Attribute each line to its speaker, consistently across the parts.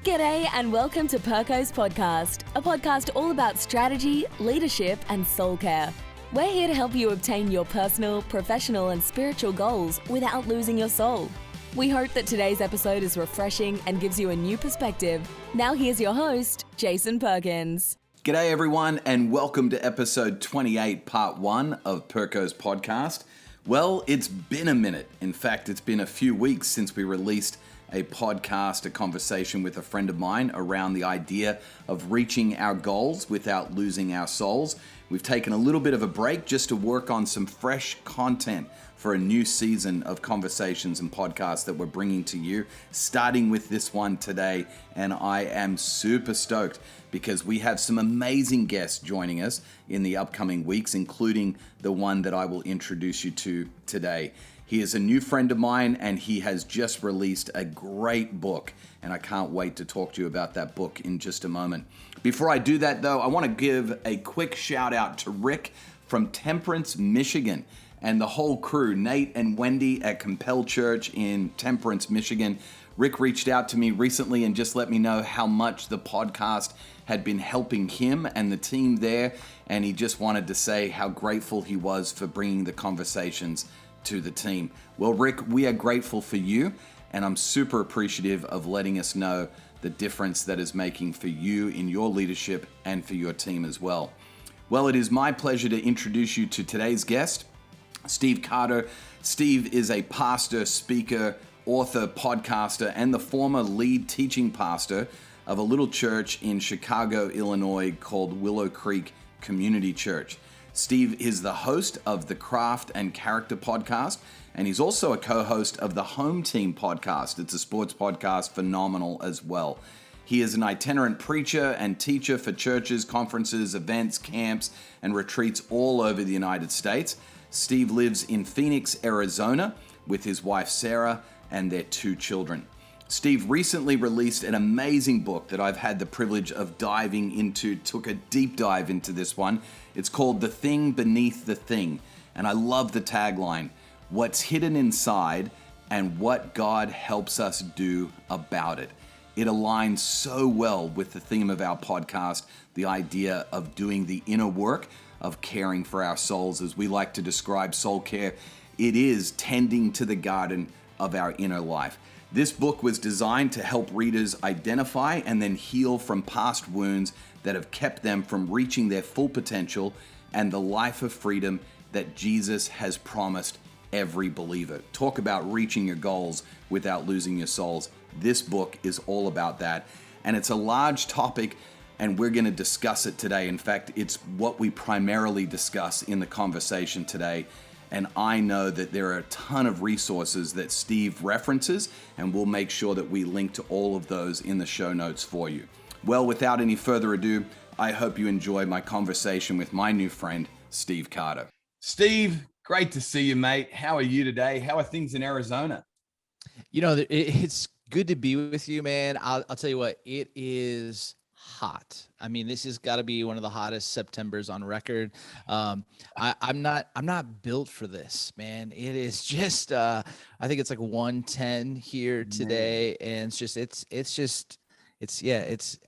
Speaker 1: G'day and welcome to Perko's podcast, a podcast all about strategy, leadership and soul care. We're here to help you obtain your personal, professional and spiritual goals without losing your soul. We hope that today's episode is refreshing and gives you a new perspective. Now here's your host, Jason Perkins.
Speaker 2: G'day everyone and welcome to episode 28, part 1 of Perko's podcast. Well, it's been a minute. In fact, it's been a few weeks since we released a podcast, a conversation with a friend of mine around the idea of reaching our goals without losing our souls. We've taken a little bit of a break just to work on some fresh content for a new season of conversations and podcasts that we're bringing to you, starting with this one today. And I am super stoked because we have some amazing guests joining us in the upcoming weeks, including the one that I will introduce you to today. He is a new friend of mine and he has just released a great book, and I can't wait to talk to you about that book in just a moment. Before I do that though, I want to give a quick shout out to Rick from Temperance, Michigan, and the whole crew, Nate and Wendy at Compel Church in Temperance, Michigan. Rick reached out to me recently and just let me know how much the podcast had been helping him and the team there, and he just wanted to say how grateful he was for bringing the conversations to the team. Well, Rick, we are grateful for you, and I'm super appreciative of letting us know the difference that is making for you in your leadership and for your team as well. Well, it is my pleasure to introduce you to today's guest, Steve Carter. Steve is a pastor, speaker, author, podcaster, and the former lead teaching pastor of a little church in Chicago, Illinois called Willow Creek Community Church. Steve is the host of the Craft and Character podcast, and he's also a co-host of the Home Team podcast. It's a sports podcast, phenomenal as well. He is an itinerant preacher and teacher for churches, conferences, events, camps, and retreats all over the United States. Steve lives in Phoenix, Arizona, with his wife Sarah and their 2 children. Steve recently released an amazing book that I've had the privilege of diving into, took a deep dive into this one. It's called The Thing Beneath the Thing, and I love the tagline, What's Hidden Inside and What God Helps Us Do About It. It aligns so well with the theme of our podcast, the idea of doing the inner work of caring for our souls. As we like to describe soul care, it is tending to the garden of our inner life. This book was designed to help readers identify and then heal from past wounds that have kept them from reaching their full potential and the life of freedom that Jesus has promised every believer. Talk about reaching your goals without losing your souls. This book is all about that, and it's a large topic, and we're going to discuss it today. In fact, it's what we primarily discuss in the conversation today. And I know that there are a ton of resources that Steve references, and we'll make sure that we link to all of those in the show notes for you. Well, without any further ado, I hope you enjoy my conversation with my new friend, Steve Carter. Steve, great to see you, mate. How are you today? How are things in Arizona?
Speaker 3: You know, it's good to be with you, man. I'll tell you what, it is hot. I mean, this has got to be one of the hottest Septembers on record. I'm not built for this, man. It is just, I think it's like 110 here today. And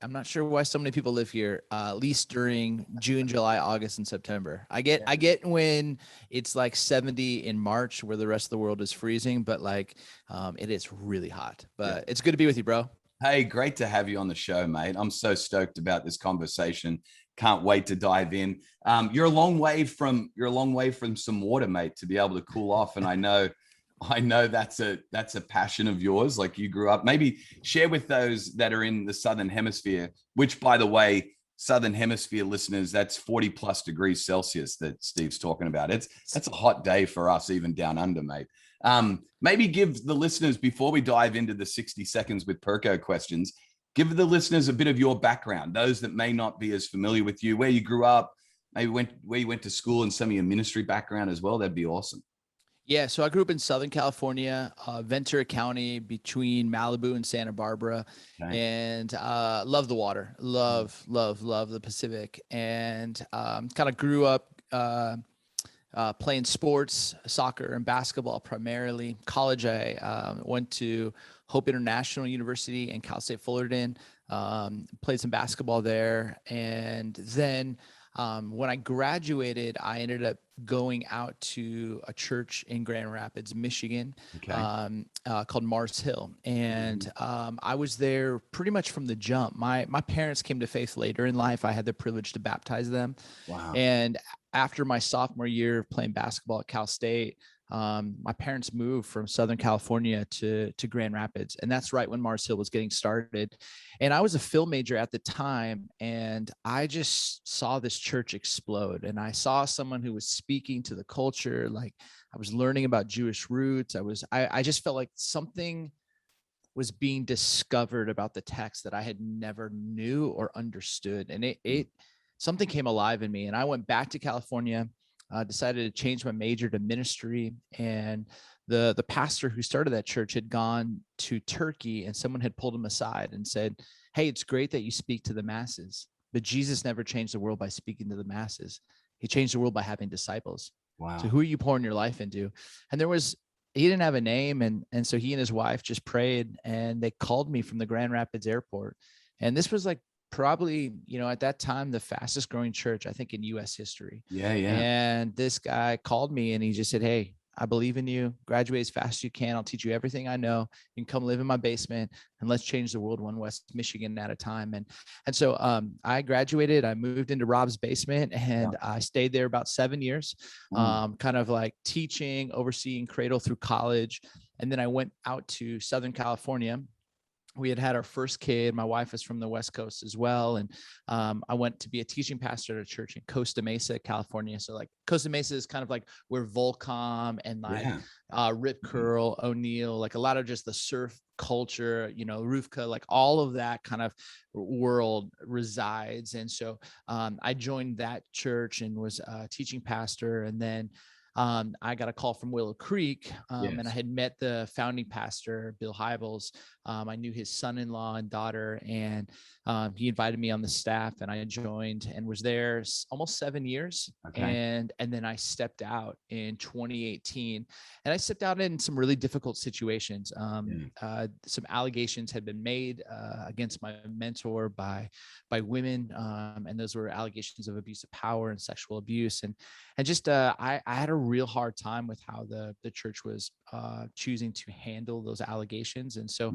Speaker 3: I'm not sure why so many people live here, at least during June, July, August, and September. I get when it's like 70 in March where the rest of the world is freezing, but like, it is really hot, but It's good to be with you, bro.
Speaker 2: Hey, great to have you on the show, mate. I'm so stoked about this conversation. Can't wait to dive in. You're a long way from some water, mate, to be able to cool off. And I know that's a passion of yours. Like, you grew up. Maybe share with those that are in the Southern Hemisphere, which, by the way, Southern Hemisphere listeners, that's 40 plus degrees Celsius that Steve's talking about. That's a hot day for us, even down under, mate. Maybe give the listeners, before we dive into the 60 seconds with Perko questions, give the listeners a bit of your background, those that may not be as familiar with you, where you grew up, maybe where you went to school, and some of your ministry background as well. That'd be awesome.
Speaker 3: Yeah, so I grew up in Southern California, Ventura County, between Malibu and Santa Barbara, and love the water, love the Pacific, and kind of grew up playing sports, soccer and basketball primarily. College, I went to Hope International University and Cal State Fullerton, played some basketball there. And then when I graduated, I ended up going out to a church in Grand Rapids, Michigan, called Mars Hill. And I was there pretty much from the jump. My parents came to faith later in life. I had the privilege to baptize them.
Speaker 2: Wow.
Speaker 3: And after my sophomore year of playing basketball at Cal State, my parents moved from Southern California to Grand Rapids. And that's right when Mars Hill was getting started. And I was a film major at the time, and I just saw this church explode. And I saw someone who was speaking to the culture. Like, I was learning about Jewish roots. I just felt like something was being discovered about the text that I had never knew or understood. And something came alive in me. And I went back to California, decided to change my major to ministry. And the pastor who started that church had gone to Turkey, and someone had pulled him aside and said, "Hey, it's great that you speak to the masses, but Jesus never changed the world by speaking to the masses. He changed the world by having disciples."
Speaker 2: Wow.
Speaker 3: So who are you pouring your life into? And he didn't have a name. And so he and his wife just prayed, and they called me from the Grand Rapids airport. And this was like probably, at that time, the fastest growing church, I think, in US history.
Speaker 2: Yeah.
Speaker 3: And this guy called me and he just said, "Hey, I believe in you. Graduate as fast as you can. I'll teach you everything I know. You can come live in my basement, and let's change the world one West Michigan at a time." And so I graduated. I moved into Rob's basement, and I stayed there about 7 years, kind of like teaching, overseeing Cradle through college. And then I went out to Southern California. We had our first kid. My wife is from the West Coast as well. And I went to be a teaching pastor at a church in Costa Mesa, California. So like Costa Mesa is kind of like where Volcom and like Rip Curl, O'Neill, like a lot of just the surf culture, Rufka, like all of that kind of world resides. And so I joined that church and was a teaching pastor. And then I got a call from Willow Creek, and I had met the founding pastor, Bill Hybels. I knew his son-in-law and daughter, and he invited me on the staff, and I joined and was there almost 7 years. And then I stepped out in 2018, and I stepped out in some really difficult situations. Some allegations had been made against my mentor by women, and those were allegations of abuse of power and sexual abuse. And just I had a real hard time with how the church was choosing to handle those allegations. And so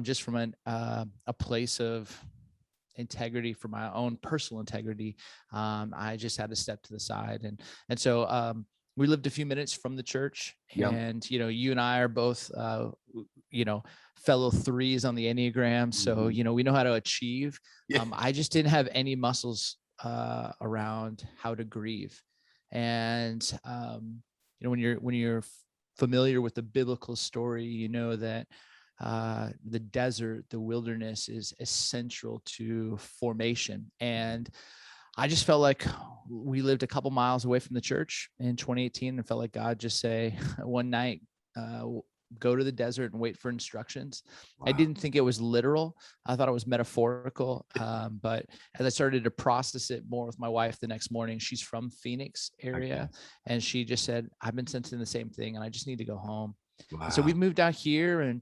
Speaker 3: just from a place of integrity, for my own personal integrity, I just had to step to the side. And so we lived a few minutes from the church, and you and I are both fellow threes on the Enneagram, so we know how to achieve. I just didn't have any muscles around how to grieve. And when you're familiar with the biblical story, you know that the desert, the wilderness, is essential to formation. And I just felt like we lived a couple miles away from the church in 2018, and felt like God just say one night, go to the desert and wait for instructions. I didn't think it was literal. I thought it was metaphorical. But as I started to process it more with my wife the next morning, she's from Phoenix area, and she just said, "I've been sensing the same thing, and I just need to go home." So we've moved out here, and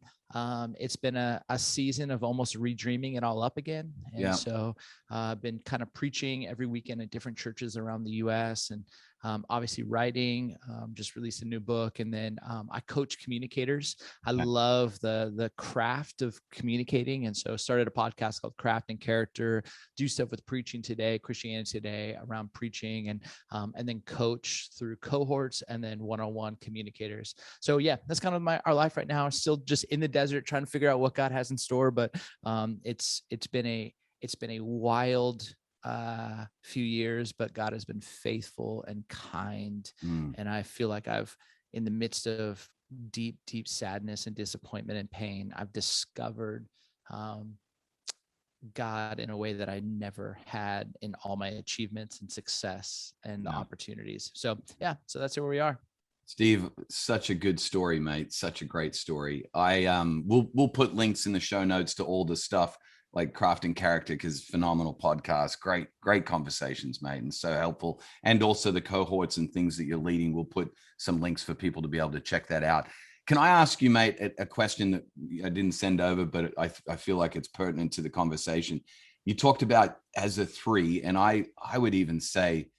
Speaker 3: it's been a season of almost redreaming it all up again. And so I've been kind of preaching every weekend at different churches around the US, and obviously writing, just released a new book. And then I coach communicators. I love the craft of communicating. And so started a podcast called Craft and Character, do stuff with Preaching Today, Christianity Today around preaching, and then coach through cohorts and then one-on-one communicators. So that's kind of our life right now. Still just in the desert trying to figure out what God has in store. But it's been a wild few years, but God has been faithful and kind. And I feel like in the midst of deep, deep sadness and disappointment and pain, I've discovered God in a way that I never had in all my achievements and success and opportunities. So that's where we are.
Speaker 2: Steve, such a good story, mate. Such a great story. We'll put links in the show notes to all the stuff like Crafting Character, because phenomenal podcast, great conversations, mate, and so helpful. And also the cohorts and things that you're leading. We'll put some links for people to be able to check that out. Can I ask you, mate, a question that I didn't send over, but I feel like it's pertinent to the conversation. You talked about as a 3, and I would even say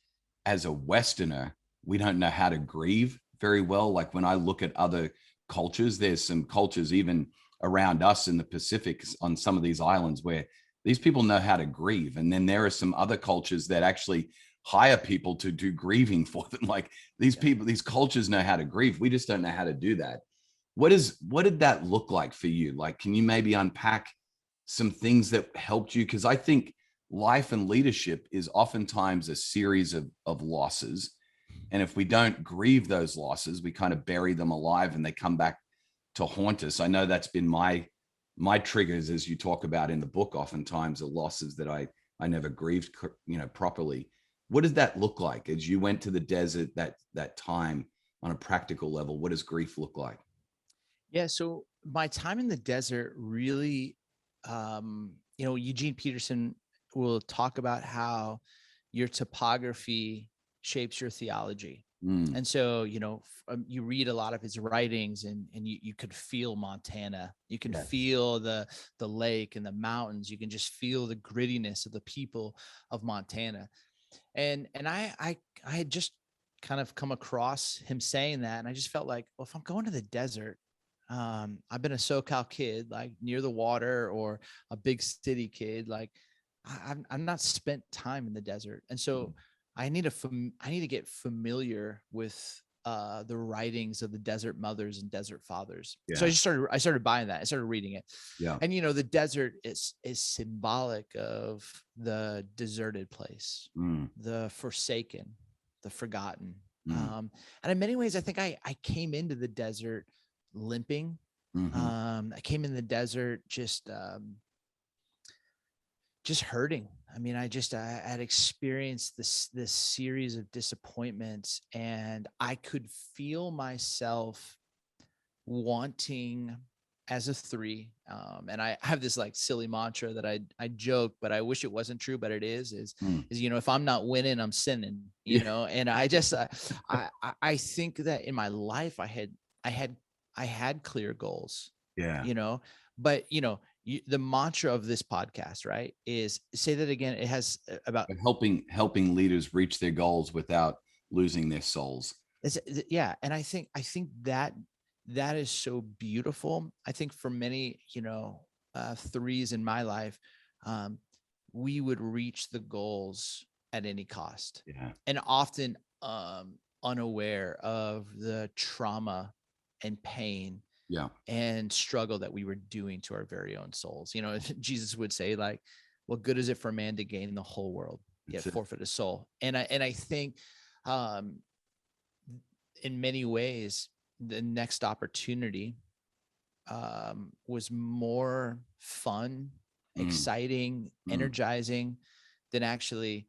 Speaker 2: as a Westerner, we don't know how to grieve very well. Like when I look at other cultures, there's some cultures even around us in the Pacific on some of these islands where these people know how to grieve. And then there are some other cultures that actually hire people to do grieving for them. Like these people, these cultures know how to grieve. We just don't know how to do that. What did that look like for you? Like, can you maybe unpack some things that helped you? Because I think life and leadership is oftentimes a series of losses. And if we don't grieve those losses, we kind of bury them alive and they come back to haunt us. I know that's been my triggers, as you talk about in the book, oftentimes the losses that I never grieved, properly. What did that look like as you went to the desert that time on a practical level? What does grief look like?
Speaker 3: Yeah. So my time in the desert really, Eugene Peterson will talk about how your topography shapes your theology. And so, you read a lot of his writings and you could feel Montana. You can feel the lake and the mountains. You can just feel the grittiness of the people of Montana. And I had just kind of come across him saying that. And I just felt like, well, if I'm going to the desert, I've been a SoCal kid, like near the water, or a big city kid. Like I'm not spent time in the desert. And so I need to get familiar with the writings of the desert mothers and desert fathers. Yeah. So I started buying that. I started reading it. Yeah. And the desert is symbolic of the deserted place, the forsaken, the forgotten. And in many ways, I think I came into the desert limping. I came in the desert just hurting. I mean, I had experienced this series of disappointments, and I could feel myself wanting, as a 3. And I have this like silly mantra that I joke, but I wish it wasn't true, but it is if I'm not winning, I'm sinning, and I just, I think that in my life, I had clear goals, but the mantra of this podcast, right, is, say that again. It has about
Speaker 2: helping leaders reach their goals without losing their souls.
Speaker 3: Yeah. And I think that is so beautiful. I think for many, 3s in my life, we would reach the goals at any cost, and often unaware of the trauma and pain and struggle that we were doing to our very own souls. Jesus would say, like, what good is it for a man to gain the whole world, yet forfeit his soul? And I think in many ways, the next opportunity was more fun, exciting, energizing than actually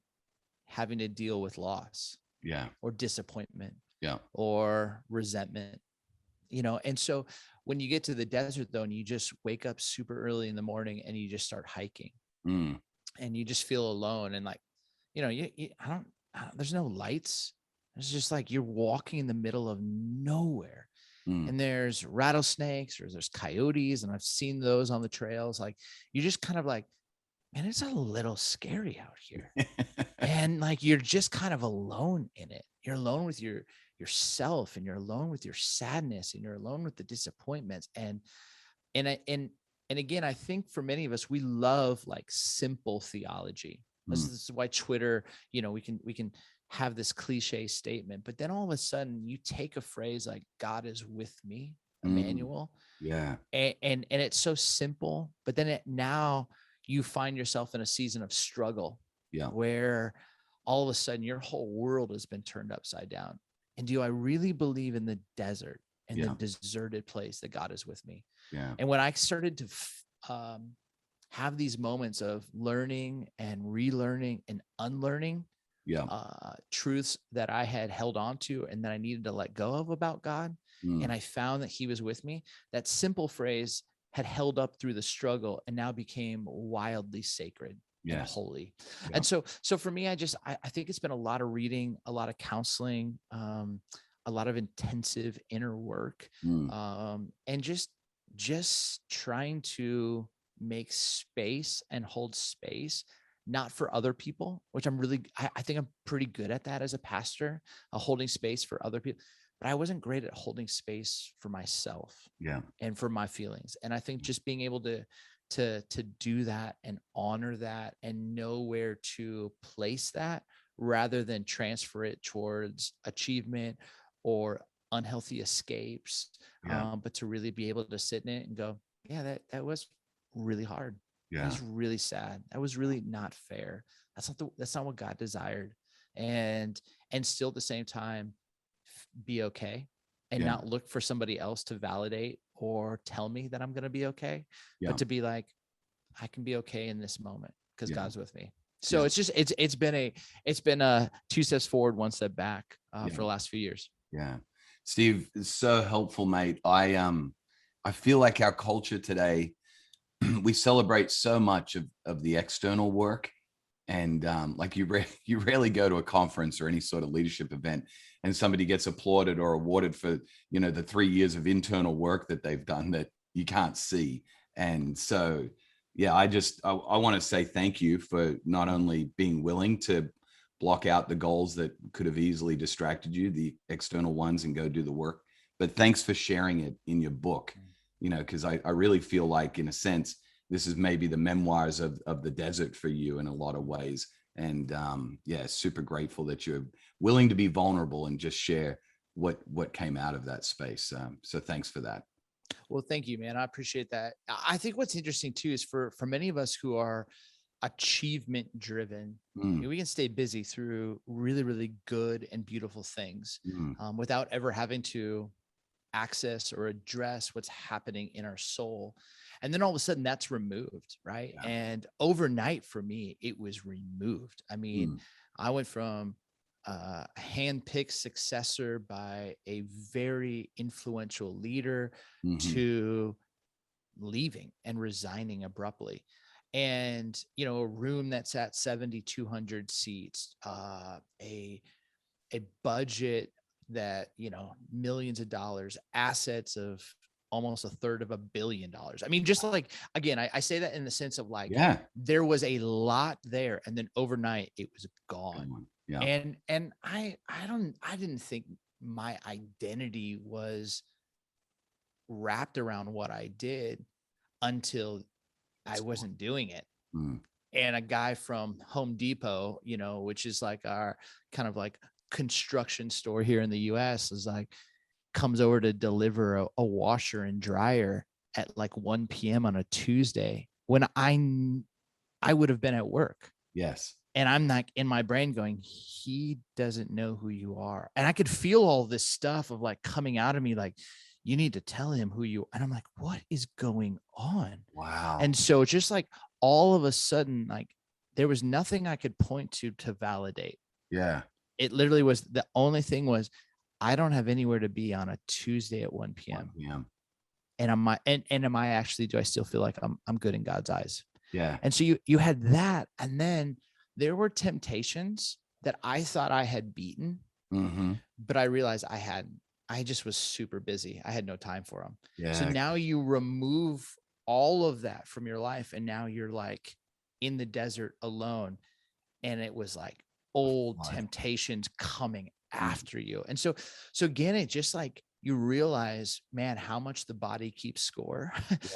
Speaker 3: having to deal with loss or disappointment or resentment. And so when you get to the desert, though, and you just wake up super early in the morning and you just start hiking, and you just feel alone, and like, there's no lights. It's just like you're walking in the middle of nowhere, and there's rattlesnakes, or there's coyotes, and I've seen those on the trails. Like, you just kind of like, man, it's a little scary out here. And like, you're just kind of alone in it. You're alone with yourself, and you're alone with your sadness, and you're alone with the disappointments. And again, I think for many of us, we love like simple theology. This is why Twitter, we can have this cliche statement, but then all of a sudden you take a phrase like "God is with me," Emmanuel. And it's so simple, but then now you find yourself in a season of struggle, where all of a sudden your whole world has been turned upside down. And do I really believe in the desert and the deserted place that God is with me? And when I started to have these moments of learning and relearning and unlearning truths that I had held on to and that I needed to let go of about God, and I found that he was with me, that simple phrase had held up through the struggle and now became wildly sacred and holy.
Speaker 2: Yeah.
Speaker 3: And so for me, I think it's been a lot of reading, a lot of counseling, a lot of intensive inner work, and just trying to make space and hold space, not for other people, which I think I'm pretty good at that as a pastor, holding space for other people. But I wasn't great at holding space for myself and for my feelings. And I think just being able to do that and honor that and know where to place that rather than transfer it towards achievement or unhealthy escapes, but to really be able to sit in it and go, yeah, that was really hard. That was really sad. That was really not fair. That's not what God desired. And still at the same time, be okay and not look for somebody else to validate or tell me that I'm going to be okay, but to be like, I can be okay in this moment because God's with me. So it's been a 2 steps forward, 1 step back for the last few years.
Speaker 2: Yeah. Steve, it's so helpful, mate. I feel like our culture today, we celebrate so much of the external work. And like you rarely go to a conference or any sort of leadership event and somebody gets applauded or awarded for, the 3 years of internal work that they've done that you can't see. And so, I want to say thank you for not only being willing to block out the goals that could have easily distracted you, the external ones, and go do the work, but thanks for sharing it in your book, because I really feel like, in a sense, this is maybe the memoirs of the desert for you in a lot of ways. And super grateful that you're willing to be vulnerable and just share what came out of that space. So thanks for that.
Speaker 3: Well, thank you, man. I appreciate that. I think what's interesting too is for many of us who are achievement driven, we can stay busy through really, really good and beautiful things without ever having to access or address what's happening in our soul. And then all of a sudden that's removed, right? Yeah. And overnight for me, it was removed. I mean, I went from a hand-picked successor by a very influential leader to leaving and resigning abruptly. And, a room that's at 7,200 seats, a budget that, millions of dollars, assets of almost $1/3 billion. I mean, just like, again, I say that in the sense of like, there was a lot there, and then overnight it was gone. Yeah. And I didn't think my identity was wrapped around what I did until I wasn't doing it. And a guy from Home Depot, which is like our kind of like construction store here in the US, is like, comes over to deliver a washer and dryer at like 1 p.m. on a Tuesday when I would have been at work.
Speaker 2: Yes.
Speaker 3: And I'm like in my brain going, he doesn't know who you are. And I could feel all this stuff of like coming out of me, like, you need to tell him who you are. And I'm like, what is going on?
Speaker 2: Wow.
Speaker 3: And so it's just like all of a sudden, like there was nothing I could point to validate.
Speaker 2: Yeah.
Speaker 3: It literally was, the only thing was, I don't have anywhere to be on a Tuesday at 1 p.m.
Speaker 2: 1 p.m.
Speaker 3: And am I actually, do I still feel like I'm good in God's eyes?
Speaker 2: Yeah.
Speaker 3: And so you had that. And then there were temptations that I thought I had beaten, but I realized I hadn't. I just was super busy. I had no time for them. Yeah. So now you remove all of that from your life, and now you're like in the desert alone. And it was like old temptations coming after you. And so again, it just like, you realize, man, how much the body keeps score,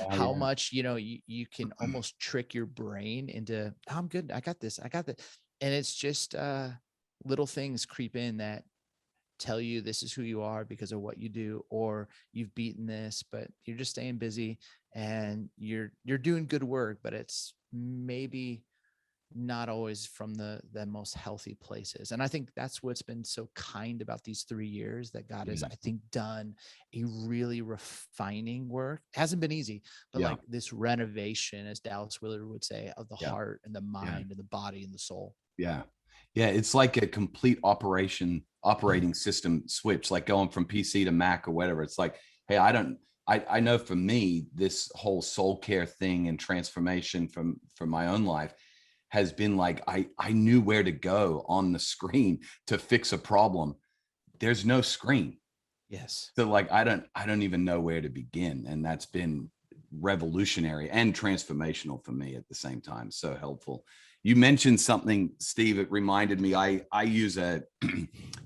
Speaker 3: how much, you can almost trick your brain into, oh, I'm good. I got this. And it's just little things creep in that tell you this is who you are because of what you do, or you've beaten this, but you're just staying busy and you're doing good work, but it's maybe not always from the most healthy places. And I think that's what's been so kind about these 3 years, that God has, I think, done a really refining work. It hasn't been easy, but like this renovation, as Dallas Willard would say, of the heart and the mind and the body and the soul.
Speaker 2: Yeah. Yeah. It's like a complete operating system switch, like going from PC to Mac or whatever. It's like, hey, I I know for me, this whole soul care thing and transformation from my own life has been like, I knew where to go on the screen to fix a problem. There's no screen.
Speaker 3: Yes.
Speaker 2: So like, I don't even know where to begin. And that's been revolutionary and transformational for me at the same time. So helpful. You mentioned something, Steve. It reminded me. I use an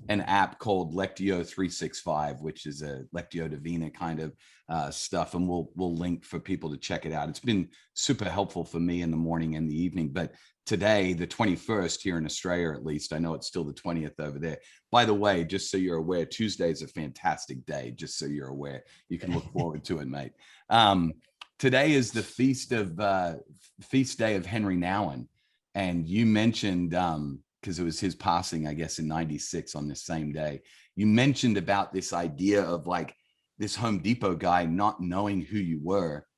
Speaker 2: app called Lectio 365, which is a Lectio Divina kind of stuff, and we'll link for people to check it out. It's been super helpful for me in the morning and the evening. But today, the 21st here in Australia, at least, I know it's still the 20th over there. By the way, just so you're aware, Tuesday is a fantastic day. Just so you're aware, you can look forward to it, mate. Today is the feast day of Henry Nouwen. And you mentioned, because it was his passing, I guess, in 96 on this same day, you mentioned about this idea of like this Home Depot guy not knowing who you were.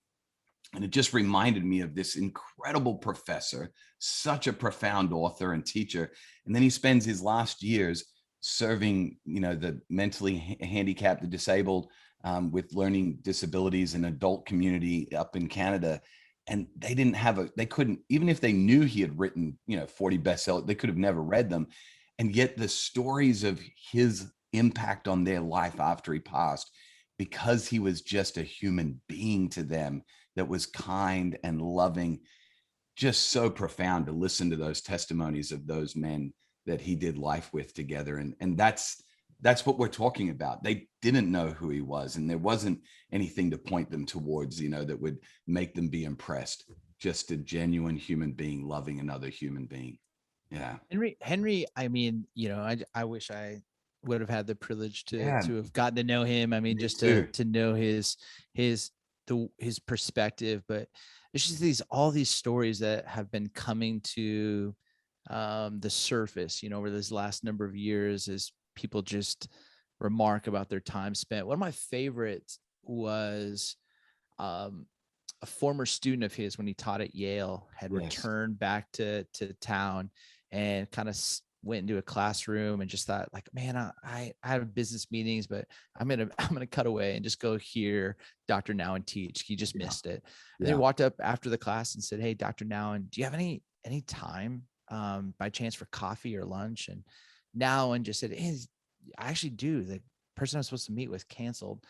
Speaker 2: And it just reminded me of this incredible professor, such a profound author and teacher. And then he spends his last years serving, the mentally handicapped, the disabled, with learning disabilities and adult community up in Canada. And they couldn't, even if they knew he had written, 40 bestsellers, they could have never read them. And yet the stories of his impact on their life after he passed, because he was just a human being to them that was kind and loving, just so profound to listen to those testimonies of those men that he did life with together. And that's what we're talking about. They didn't know who he was, and there wasn't anything to point them towards, that would make them be impressed. Just a genuine human being loving another human being. Yeah.
Speaker 3: Henry, I mean, I wish I would have had the privilege to have gotten to know him. I mean, just to know his perspective, but there's just all these stories that have been coming to the surface, over this last number of years, as people just remark about their time spent. One of my favorites was a former student of his, when he taught at Yale, had returned back to town and kind of went into a classroom and just thought, like, man, I have business meetings, but I'm gonna cut away and just go hear Dr. Nouwen teach. He just missed it. And then he walked up after the class and said, "Hey, Dr. Nouwen, do you have any time by chance for coffee or lunch?" And Nouwen just said, "Hey, I actually do. The person I'm supposed to meet with canceled.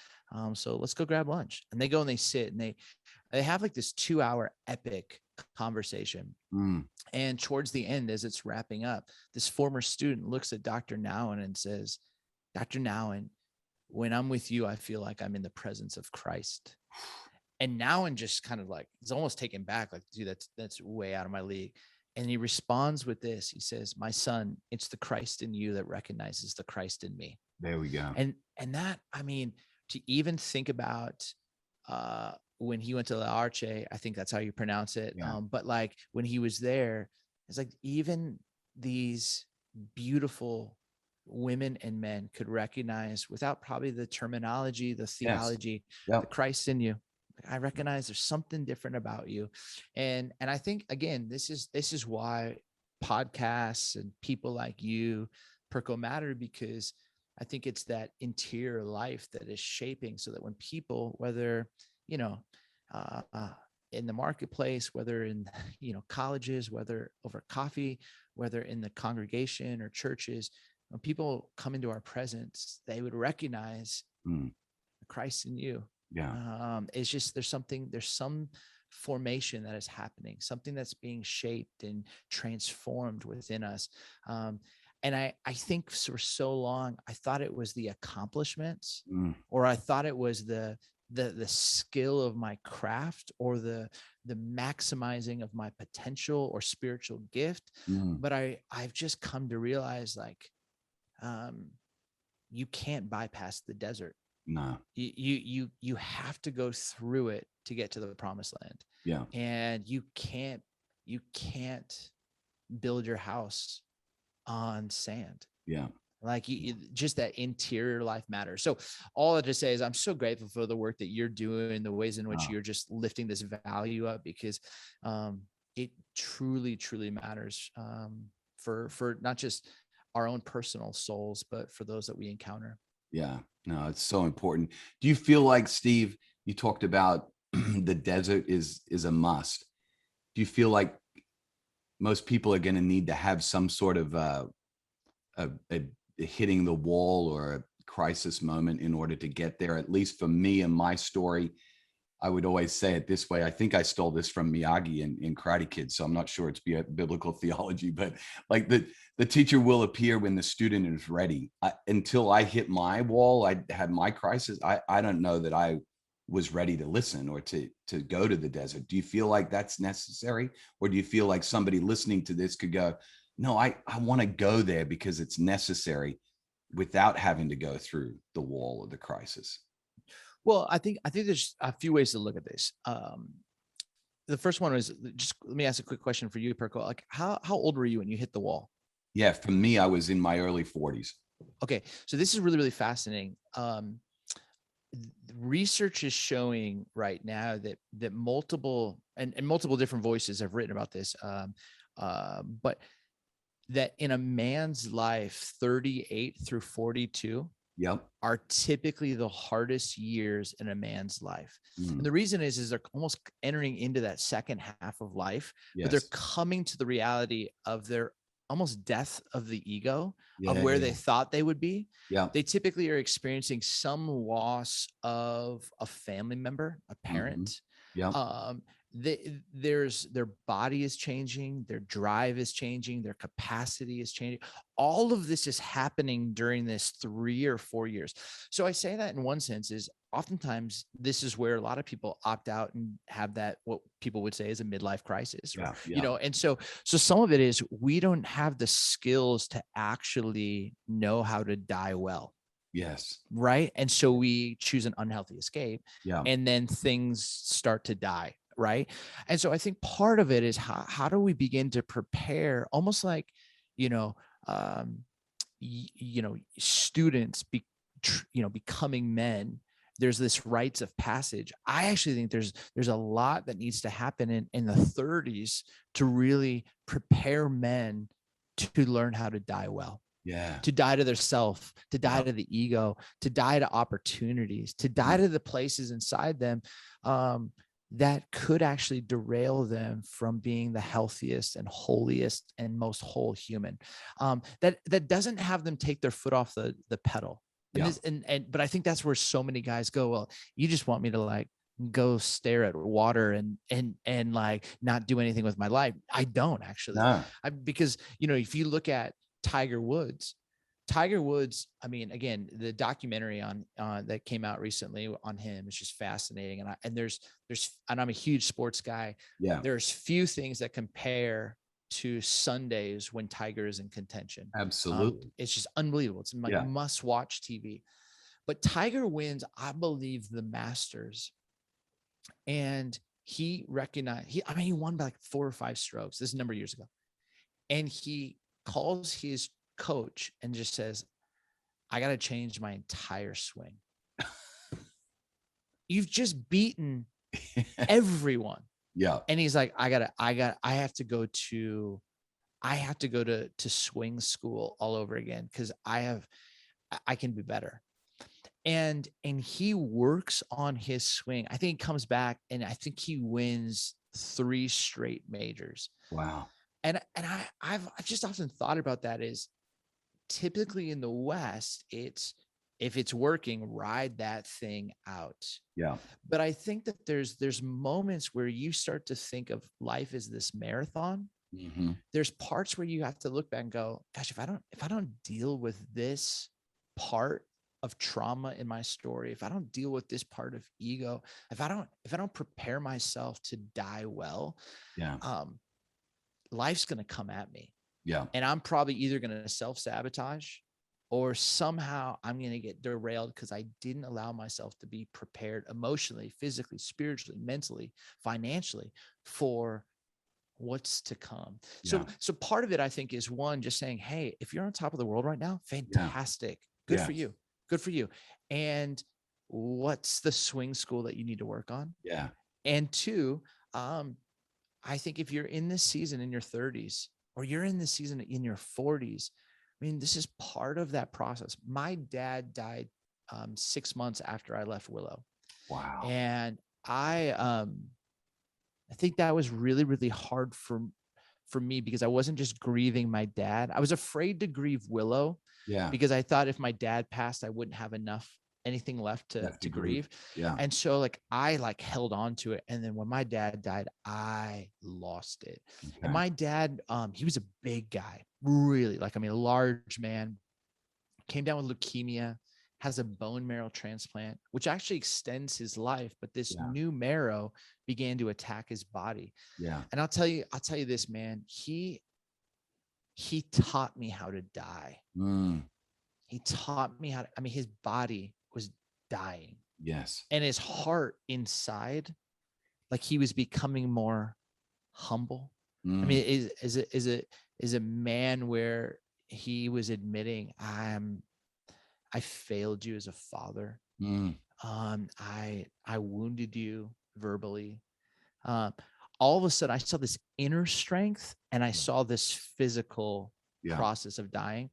Speaker 3: So let's go grab lunch." And they go and they sit and they have like this 2-hour epic conversation. And towards the end, as it's wrapping up, this former student looks at Dr. Nouwen and says, "Dr. Nouwen, when I'm with you, I feel like I'm in the presence of Christ." And Nouwen just kind of like, is almost taken back, like, dude, that's way out of my league. And he responds with this. He says, "My son, it's the Christ in you that recognizes the Christ in me."
Speaker 2: There we go.
Speaker 3: And that, I mean, to even think about when he went to La Arche, I think that's how you pronounce it.
Speaker 2: Yeah.
Speaker 3: But like when he was there, it's like even these beautiful women and men could recognize, without probably the terminology, the theology, the Christ in you. I recognize there's something different about you. And I think, again, this is why podcasts and people like you, Perko, matter, because I think it's that interior life that is shaping, so that when people, whether, in the marketplace, whether in, colleges, whether over coffee, whether in the congregation or churches, when people come into our presence, they would recognize Christ in you.
Speaker 2: Yeah.
Speaker 3: It's just, there's some formation that is happening, something that's being shaped and transformed within us. And I think for so long, I thought it was the accomplishments, or I thought it was the skill of my craft, or the maximizing of my potential or spiritual gift. But I've just come to realize, like, you can't bypass the desert.
Speaker 2: No.
Speaker 3: You have to go through it to get to the promised land.
Speaker 2: Yeah.
Speaker 3: And you can't build your house on sand.
Speaker 2: Yeah.
Speaker 3: Like just that interior life matters. So all I just say is I'm so grateful for the work that you're doing, the ways in which you're just lifting this value up, because it truly, truly matters for not just our own personal souls, but for those that we encounter.
Speaker 2: Yeah. No, it's so important. Do you feel like, Steve, you talked about the desert is a must. Do you feel like most people are going to need to have some sort of a hitting the wall or a crisis moment in order to get there? At least for me and my story, I would always say it this way. I think I stole this from Miyagi in Karate Kid, so I'm not sure it's biblical theology, but like the teacher will appear when the student is ready. Until I hit my wall, I had my crisis. I don't know that I was ready to listen or to go to the desert. Do you feel like that's necessary? Or do you feel like somebody listening to this could go, no, I want to go there because it's necessary without having to go through the wall or the crisis?
Speaker 3: Well, I think there's a few ways to look at this. The first one is, just let me ask a quick question for you, Perko. Like, how old were you when you hit the wall?
Speaker 2: Yeah, for me, I was in my early 40s.
Speaker 3: Okay, so this is really, really fascinating. Research is showing right now that multiple and multiple different voices have written about this, but that in a man's life, 38 through 42
Speaker 2: Yep.
Speaker 3: are typically the hardest years in a man's life.
Speaker 2: Mm.
Speaker 3: And the reason is they're almost entering into that second half of life, but
Speaker 2: Yes.
Speaker 3: they're coming to the reality of their almost death of the ego, of
Speaker 2: Yeah,
Speaker 3: where
Speaker 2: yeah.
Speaker 3: they thought they would be.
Speaker 2: Yeah.
Speaker 3: They typically are experiencing some loss of a family member, a parent.
Speaker 2: Yeah.
Speaker 3: Their body is changing, their drive is changing, their capacity is changing. All of this is happening during this 3 or 4 years. So I say that in one sense is oftentimes this is where a lot of people opt out and have that, what people would say is a midlife crisis,
Speaker 2: Yeah.
Speaker 3: and so some of it is we don't have the skills to actually know how to die well.
Speaker 2: Yes.
Speaker 3: Right. And so we choose an unhealthy escape,
Speaker 2: Yeah.
Speaker 3: and then things start to die. Right. And so I think part of it is how do we begin to prepare, almost like, um, students becoming men. There's this rites of passage. I actually think there's a lot that needs to happen in the 30s to really prepare men to learn how to die well.
Speaker 2: Yeah.
Speaker 3: To die to their self, to die to the ego, to die to opportunities, to die to the places inside them that could actually derail them from being the healthiest and holiest and most whole human. That doesn't have them take their foot off the pedal. But I think that's where so many guys go, well, you just want me to like go stare at water and like not do anything with my life. I don't actually.
Speaker 2: No.
Speaker 3: Because if you look at Tiger Woods, I mean, again, the documentary on that came out recently on him is just fascinating. And I'm a huge sports guy.
Speaker 2: Yeah.
Speaker 3: There's few things that compare to Sundays when Tiger is in contention.
Speaker 2: Absolutely.
Speaker 3: It's just unbelievable. It's like must watch TV. But Tiger wins, I believe, the Masters. And he won by like 4 or 5 strokes. This is a number of years ago. And he calls his coach and just says, I got to change my entire swing. You've just beaten everyone.
Speaker 2: Yeah.
Speaker 3: And he's like, I have to go to swing school all over again, because I can be better. And he works on his swing. I think he comes back and I think he wins 3 straight majors.
Speaker 2: Wow.
Speaker 3: And I've just often thought about that is typically in the West, it's, if it's working, ride that thing out.
Speaker 2: Yeah.
Speaker 3: But I think that there's moments where you start to think of life as this marathon.
Speaker 2: Mm-hmm.
Speaker 3: There's parts where you have to look back and go, gosh, if I don't deal with this part of trauma in my story, if I don't deal with this part of ego, if I don't prepare myself to die well, life's going to come at me.
Speaker 2: Yeah.
Speaker 3: And I'm probably either going to self-sabotage or somehow I'm going to get derailed because I didn't allow myself to be prepared emotionally, physically, spiritually, mentally, financially for what's to come.
Speaker 2: Yeah.
Speaker 3: So part of it, I think, is one, just saying, hey, if you're on top of the world right now, fantastic. Good for you. Good for you. And what's the swing school that you need to work on?
Speaker 2: Yeah.
Speaker 3: And 2, I think if you're in this season in your 30s or you're in this season in your 40s, I mean, this is part of that process. My dad died 6 months after I left Willow.
Speaker 2: Wow.
Speaker 3: And I think that was really, really hard for me, because I wasn't just grieving my dad. I was afraid to grieve Willow,
Speaker 2: Yeah.
Speaker 3: because I thought if my dad passed, I wouldn't have anything left
Speaker 2: Left
Speaker 3: to
Speaker 2: to grieve.
Speaker 3: grieve.
Speaker 2: Yeah.
Speaker 3: And so like I like held on to it. And then when my dad died, I lost it. And
Speaker 2: Okay.
Speaker 3: my dad, he was a big guy, really, like, I mean, a large man, came down with leukemia, has a bone marrow transplant, which actually extends his life. But this
Speaker 2: Yeah.
Speaker 3: new marrow began to attack his body.
Speaker 2: Yeah.
Speaker 3: And I'll tell you this, man, he taught me how to die.
Speaker 2: Mm.
Speaker 3: He taught me how to, I mean, his body was dying,
Speaker 2: Yes.
Speaker 3: and his heart inside, like he was becoming more humble.
Speaker 2: Mm.
Speaker 3: I mean, is a man where he was admitting, I failed you as a father.
Speaker 2: Mm.
Speaker 3: I wounded you verbally. Um, all of a sudden I saw this inner strength, and I saw this physical
Speaker 2: Yeah.
Speaker 3: process of dying.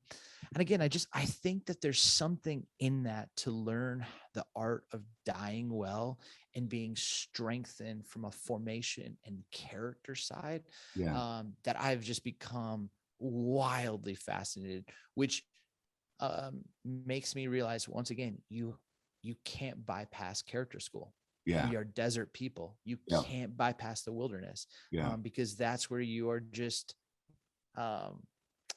Speaker 3: And again, I think that there's something in that to learn the art of dying well and being strengthened from a formation and character side,
Speaker 2: Yeah.
Speaker 3: that I've just become wildly fascinated, which makes me realize once again, you can't bypass character school.
Speaker 2: Yeah.
Speaker 3: We are desert people. You
Speaker 2: Yeah.
Speaker 3: can't bypass the wilderness,
Speaker 2: Yeah.
Speaker 3: because that's where you are just,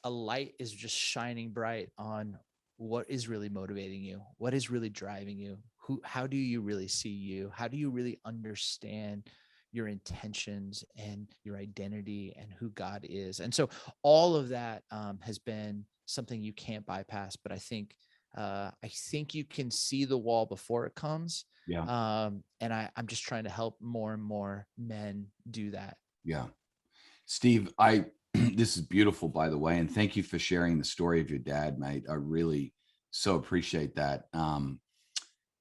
Speaker 3: a light is just shining bright on what is really motivating you, what is really driving you, how do you really see you, how do you really understand your intentions and your identity and who God is. And so all of that has been something you can't bypass. But I think you can see the wall before it comes.
Speaker 2: Yeah.
Speaker 3: And I'm just trying to help more and more men do that.
Speaker 2: Yeah. Steve, this is beautiful, by the way, and thank you for sharing the story of your dad, mate. I really so appreciate that.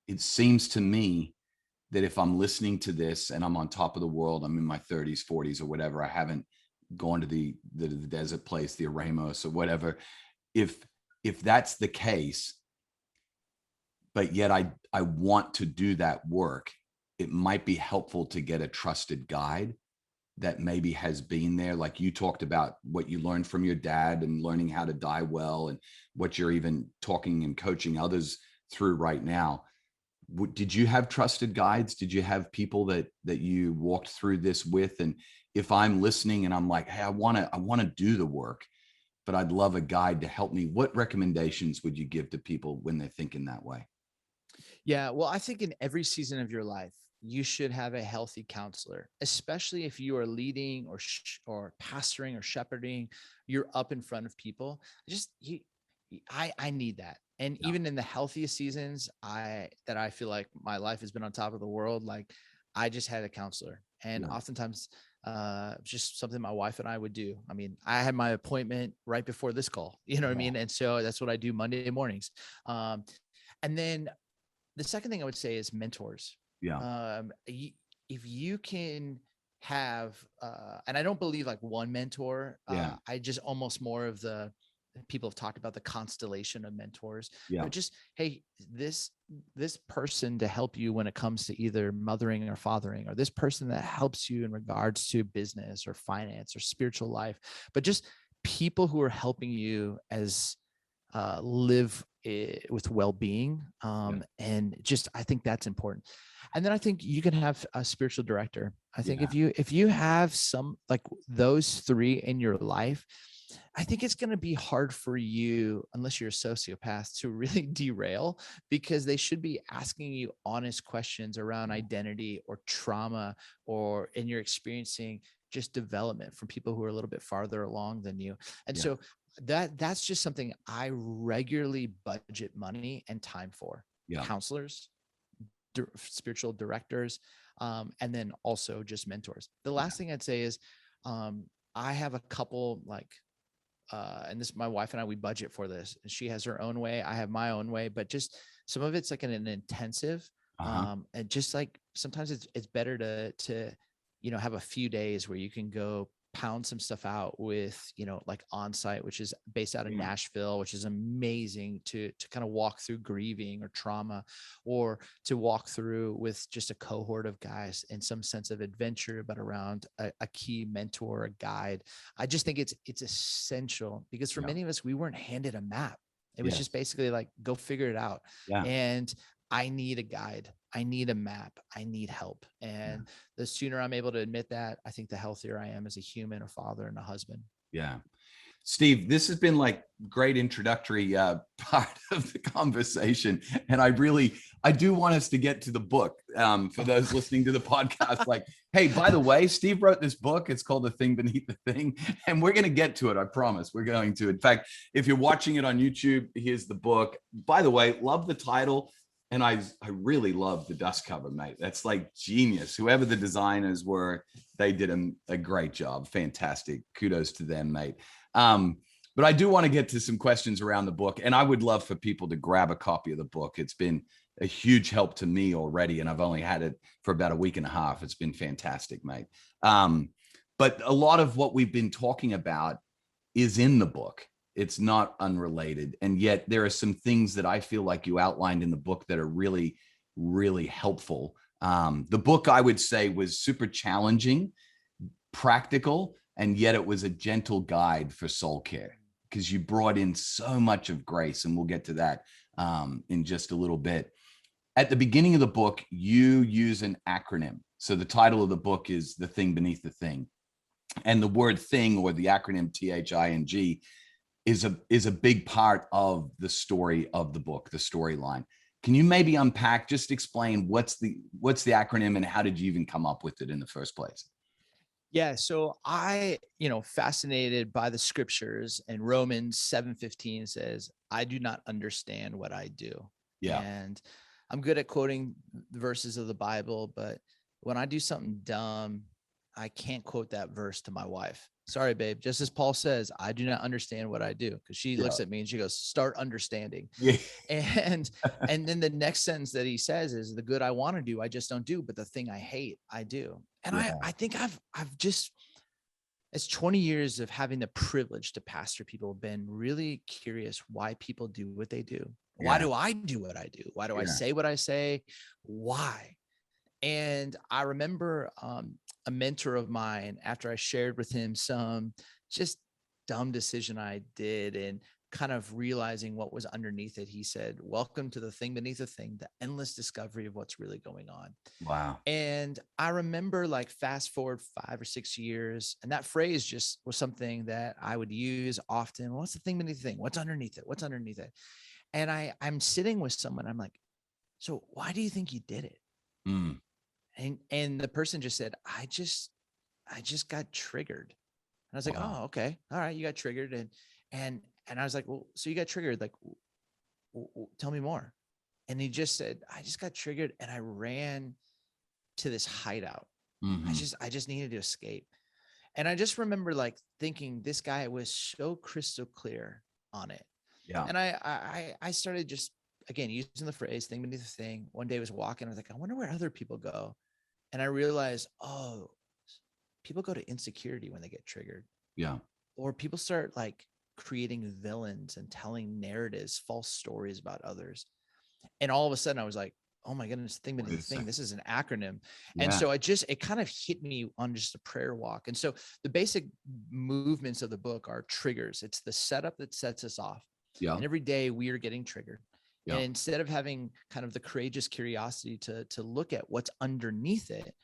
Speaker 2: It seems to me that if I'm listening to this and I'm on top of the world, I'm in my 30s, 40s, or whatever, I haven't gone to the desert place, the Eremos or whatever. If that's the case, but yet I want to do that work, it might be helpful to get a trusted guide that maybe has been there. Like you talked about what you learned from your dad and learning how to die well, and what you're even talking and coaching others through right now. Did you have trusted guides? Did you have people that you walked through this with? And if I'm listening and I'm like, hey, I want to do the work, but I'd love a guide to help me, what recommendations would you give to people when they're thinking that way?
Speaker 3: Yeah, well, I think in every season of your life, you should have a healthy counselor, especially if you are leading or pastoring or shepherding. You're up in front of people. I need that. And
Speaker 2: Yeah.
Speaker 3: even in the healthiest seasons, I feel like my life has been on top of the world, like I just had a counselor. And
Speaker 2: Yeah.
Speaker 3: oftentimes just something my wife and I would do. I mean, I had my appointment right before this call, you know what I mean? And so that's what I do Monday mornings. And then the second thing I would say is mentors.
Speaker 2: Yeah.
Speaker 3: If you can have, and I don't believe like one mentor,
Speaker 2: Yeah.
Speaker 3: I just almost more of the people have talked about the constellation of mentors,
Speaker 2: Yeah.
Speaker 3: but just, hey, this person to help you when it comes to either mothering or fathering, or this person that helps you in regards to business or finance or spiritual life, but just people who are helping you as live with well-being. And just, I think that's important. And then I think you can have a spiritual director. I think if you have some like those three in your life, I think it's going to be hard for you, unless you're a sociopath, to really derail, because they should be asking you honest questions around identity or trauma, or and you're experiencing just development from people who are a little bit farther along than you. And so that's just something I regularly budget money and time for. Counselors, spiritual directors, and then also just mentors. The last thing I'd say is I have a couple like, and this, my wife and I, we budget for this, and she has her own way, I have my own way, but just some of it's like an intensive, and just like sometimes it's better to have a few days where you can go pound some stuff out with, like Onsite, which is based out of Nashville, which is amazing to kind of walk through grieving or trauma, or to walk through with just a cohort of guys in some sense of adventure, but around a key mentor, a guide. I just think it's essential, because for many of us, we weren't handed a map. It was just basically like, go figure it out. And I need a guide. I need a map. I need help. And the sooner I'm able to admit that, I think the healthier I am as a human, a father, and a husband.
Speaker 2: Yeah. Steve, this has been like great introductory part of the conversation. And I do want us to get to the book for those listening to the podcast. Like, hey, by the way, Steve wrote this book. It's called The Thing Beneath the Thing. And we're going to get to it. I promise we're going to. In fact, if you're watching it on YouTube, here's the book. By the way, love the title. And I really love the dust cover, mate. That's like genius. Whoever the designers were, they did a great job. Fantastic. Kudos to them, mate. But I do want to get to some questions around the book. And I would love for people to grab a copy of the book. It's been a huge help to me already. And I've only had it for about a week and a half. It's been fantastic, mate. But a lot of what we've been talking about is in the book. It's not unrelated. And yet there are some things that I feel like you outlined in the book that are really, really helpful. The book, I would say, was super challenging, practical, and yet it was a gentle guide for soul care, because you brought in so much of grace. And we'll get to that in just a little bit. At the beginning of the book, you use an acronym. So the title of the book is The Thing Beneath the Thing. And the word thing, or the acronym THING, is a big part of the story of the book, the storyline. Can you maybe unpack, just explain what's the acronym and how did you even come up with it in the first place?
Speaker 3: Yeah. So I, fascinated by the scriptures, and Romans 7:15 says, I do not understand what I do.
Speaker 2: Yeah.
Speaker 3: And I'm good at quoting the verses of the Bible, but when I do something dumb, I can't quote that verse to my wife. Sorry, babe. Just as Paul says, I do not understand what I do. Because she looks at me and she goes, start understanding. Yeah. And then the next sentence that he says is, the good I want to do, I just don't do. But the thing I hate, I do. And I think I've just, it's 20 years of having the privilege to pastor people, been really curious why people do what they do. Why do I do what I do? Why do I say what I say? Why? And I remember a mentor of mine, after I shared with him some just dumb decision I did and kind of realizing what was underneath it, he said, welcome to the thing beneath the thing, the endless discovery of what's really going on.
Speaker 2: Wow.
Speaker 3: And I remember, like, fast forward 5 or 6 years, and that phrase just was something that I would use often. What's the thing beneath the thing? What's underneath it? What's underneath it? And I'm sitting with someone. I'm like, so why do you think you did it?
Speaker 2: Mm.
Speaker 3: And the person just said, I just got triggered. And I was like, oh, okay. All right. You got triggered. And I was like, well, so you got triggered. Like, tell me more. And he just said, I just got triggered and I ran to this hideout. Mm-hmm. I just needed to escape. And I just remember, like, thinking, this guy was so crystal clear on it. Yeah. And I started just, again, using the phrase thing beneath the thing. One day I was walking, I was like, I wonder where other people go. And I realized, oh, people go to insecurity when they get triggered. Yeah. Or people start, like, creating villains and telling narratives, false stories about others. And all of a sudden I was like, oh my goodness, thing beneath the thing. This is an acronym. Yeah. And so it kind of hit me on just a prayer walk. And so the basic movements of the book are triggers. It's the setup that sets us off. Yeah. And every day we are getting triggered. Yeah. And instead of having kind of the courageous curiosity to look at what's underneath it,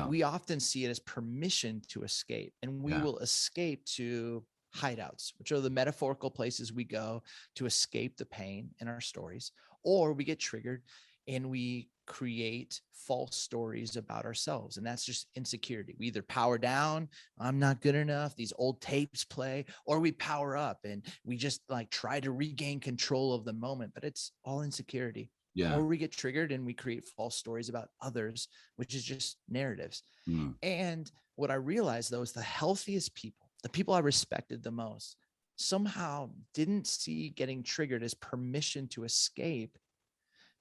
Speaker 3: we often see it as permission to escape. And we will escape to hideouts, which are the metaphorical places we go to escape the pain in our stories. Or we get triggered and we create false stories about ourselves. And that's just insecurity. We either power down, I'm not good enough, these old tapes play, or we power up and we just, like, try to regain control of the moment, but it's all insecurity. Yeah. Or we get triggered and we create false stories about others, which is just narratives. Mm. And what I realized, though, is the healthiest people, the people I respected the most, somehow didn't see getting triggered as permission to escape,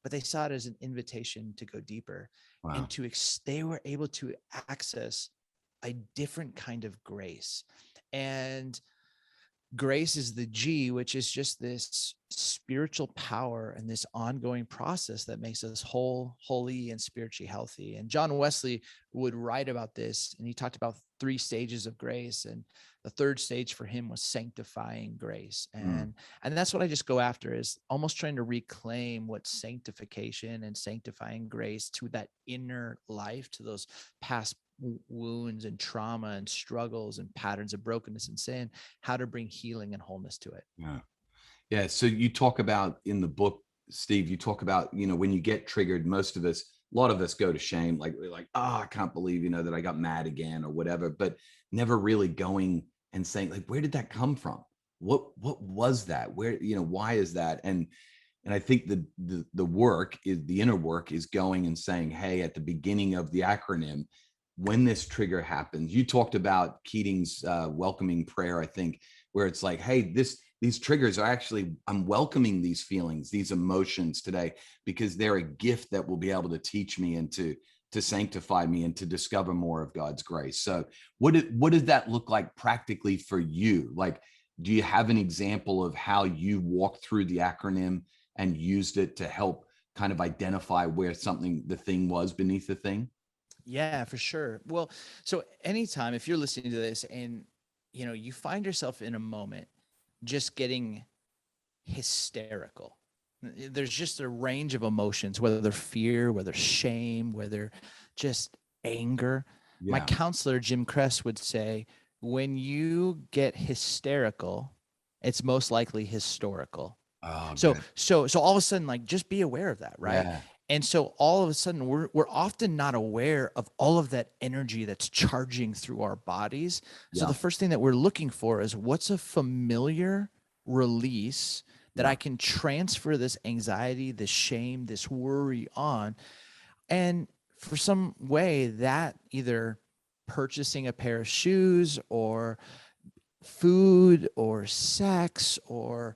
Speaker 3: but they saw it as an invitation to go deeper. Wow. And they were able to access a different kind of grace. And grace is the G, which is just this spiritual power and this ongoing process that makes us whole, holy, and spiritually healthy. And John Wesley would write about this, and he talked about 3 stages of grace. And the third stage for him was sanctifying grace. And that's what I just go after, is almost trying to reclaim what sanctification and sanctifying grace to that inner life, to those past wounds and trauma and struggles and patterns of brokenness and sin, how to bring healing and wholeness to it.
Speaker 2: Yeah. Yeah. So you talk about in the book, Steve, you talk about, when you get triggered, a lot of us go to shame. Like we're like, oh, I can't believe, that I got mad again or whatever, but never really going and saying like, where did that come from? What was that? Where, why is that? And I think the work is, the inner work is going and saying, hey, at the beginning of the acronym, when this trigger happens, you talked about Keating's welcoming prayer, I think, where it's like, hey, these triggers are actually, I'm welcoming these feelings, these emotions today, because they're a gift that will be able to teach me and to sanctify me and to discover more of God's grace. So what does that look like practically for you? Like, do you have an example of how you walked through the acronym and used it to help kind of identify where the thing was beneath the thing?
Speaker 3: Yeah, for sure. Well, so anytime, if you're listening to this and, you find yourself in a moment just getting hysterical, there's just a range of emotions, whether they're fear, whether shame, whether just anger.
Speaker 2: Yeah.
Speaker 3: My counselor, Jim Kress, would say, when you get hysterical, it's most likely historical.
Speaker 2: Oh,
Speaker 3: So
Speaker 2: good.
Speaker 3: all of a sudden, like, just be aware of that, right?
Speaker 2: Yeah.
Speaker 3: And so all of a sudden, we're often not aware of all of that energy that's charging through our bodies. So the first thing that we're looking for is, what's a familiar release that I can transfer this anxiety, this shame, this worry on? And for some way, that either purchasing a pair of shoes or food or sex or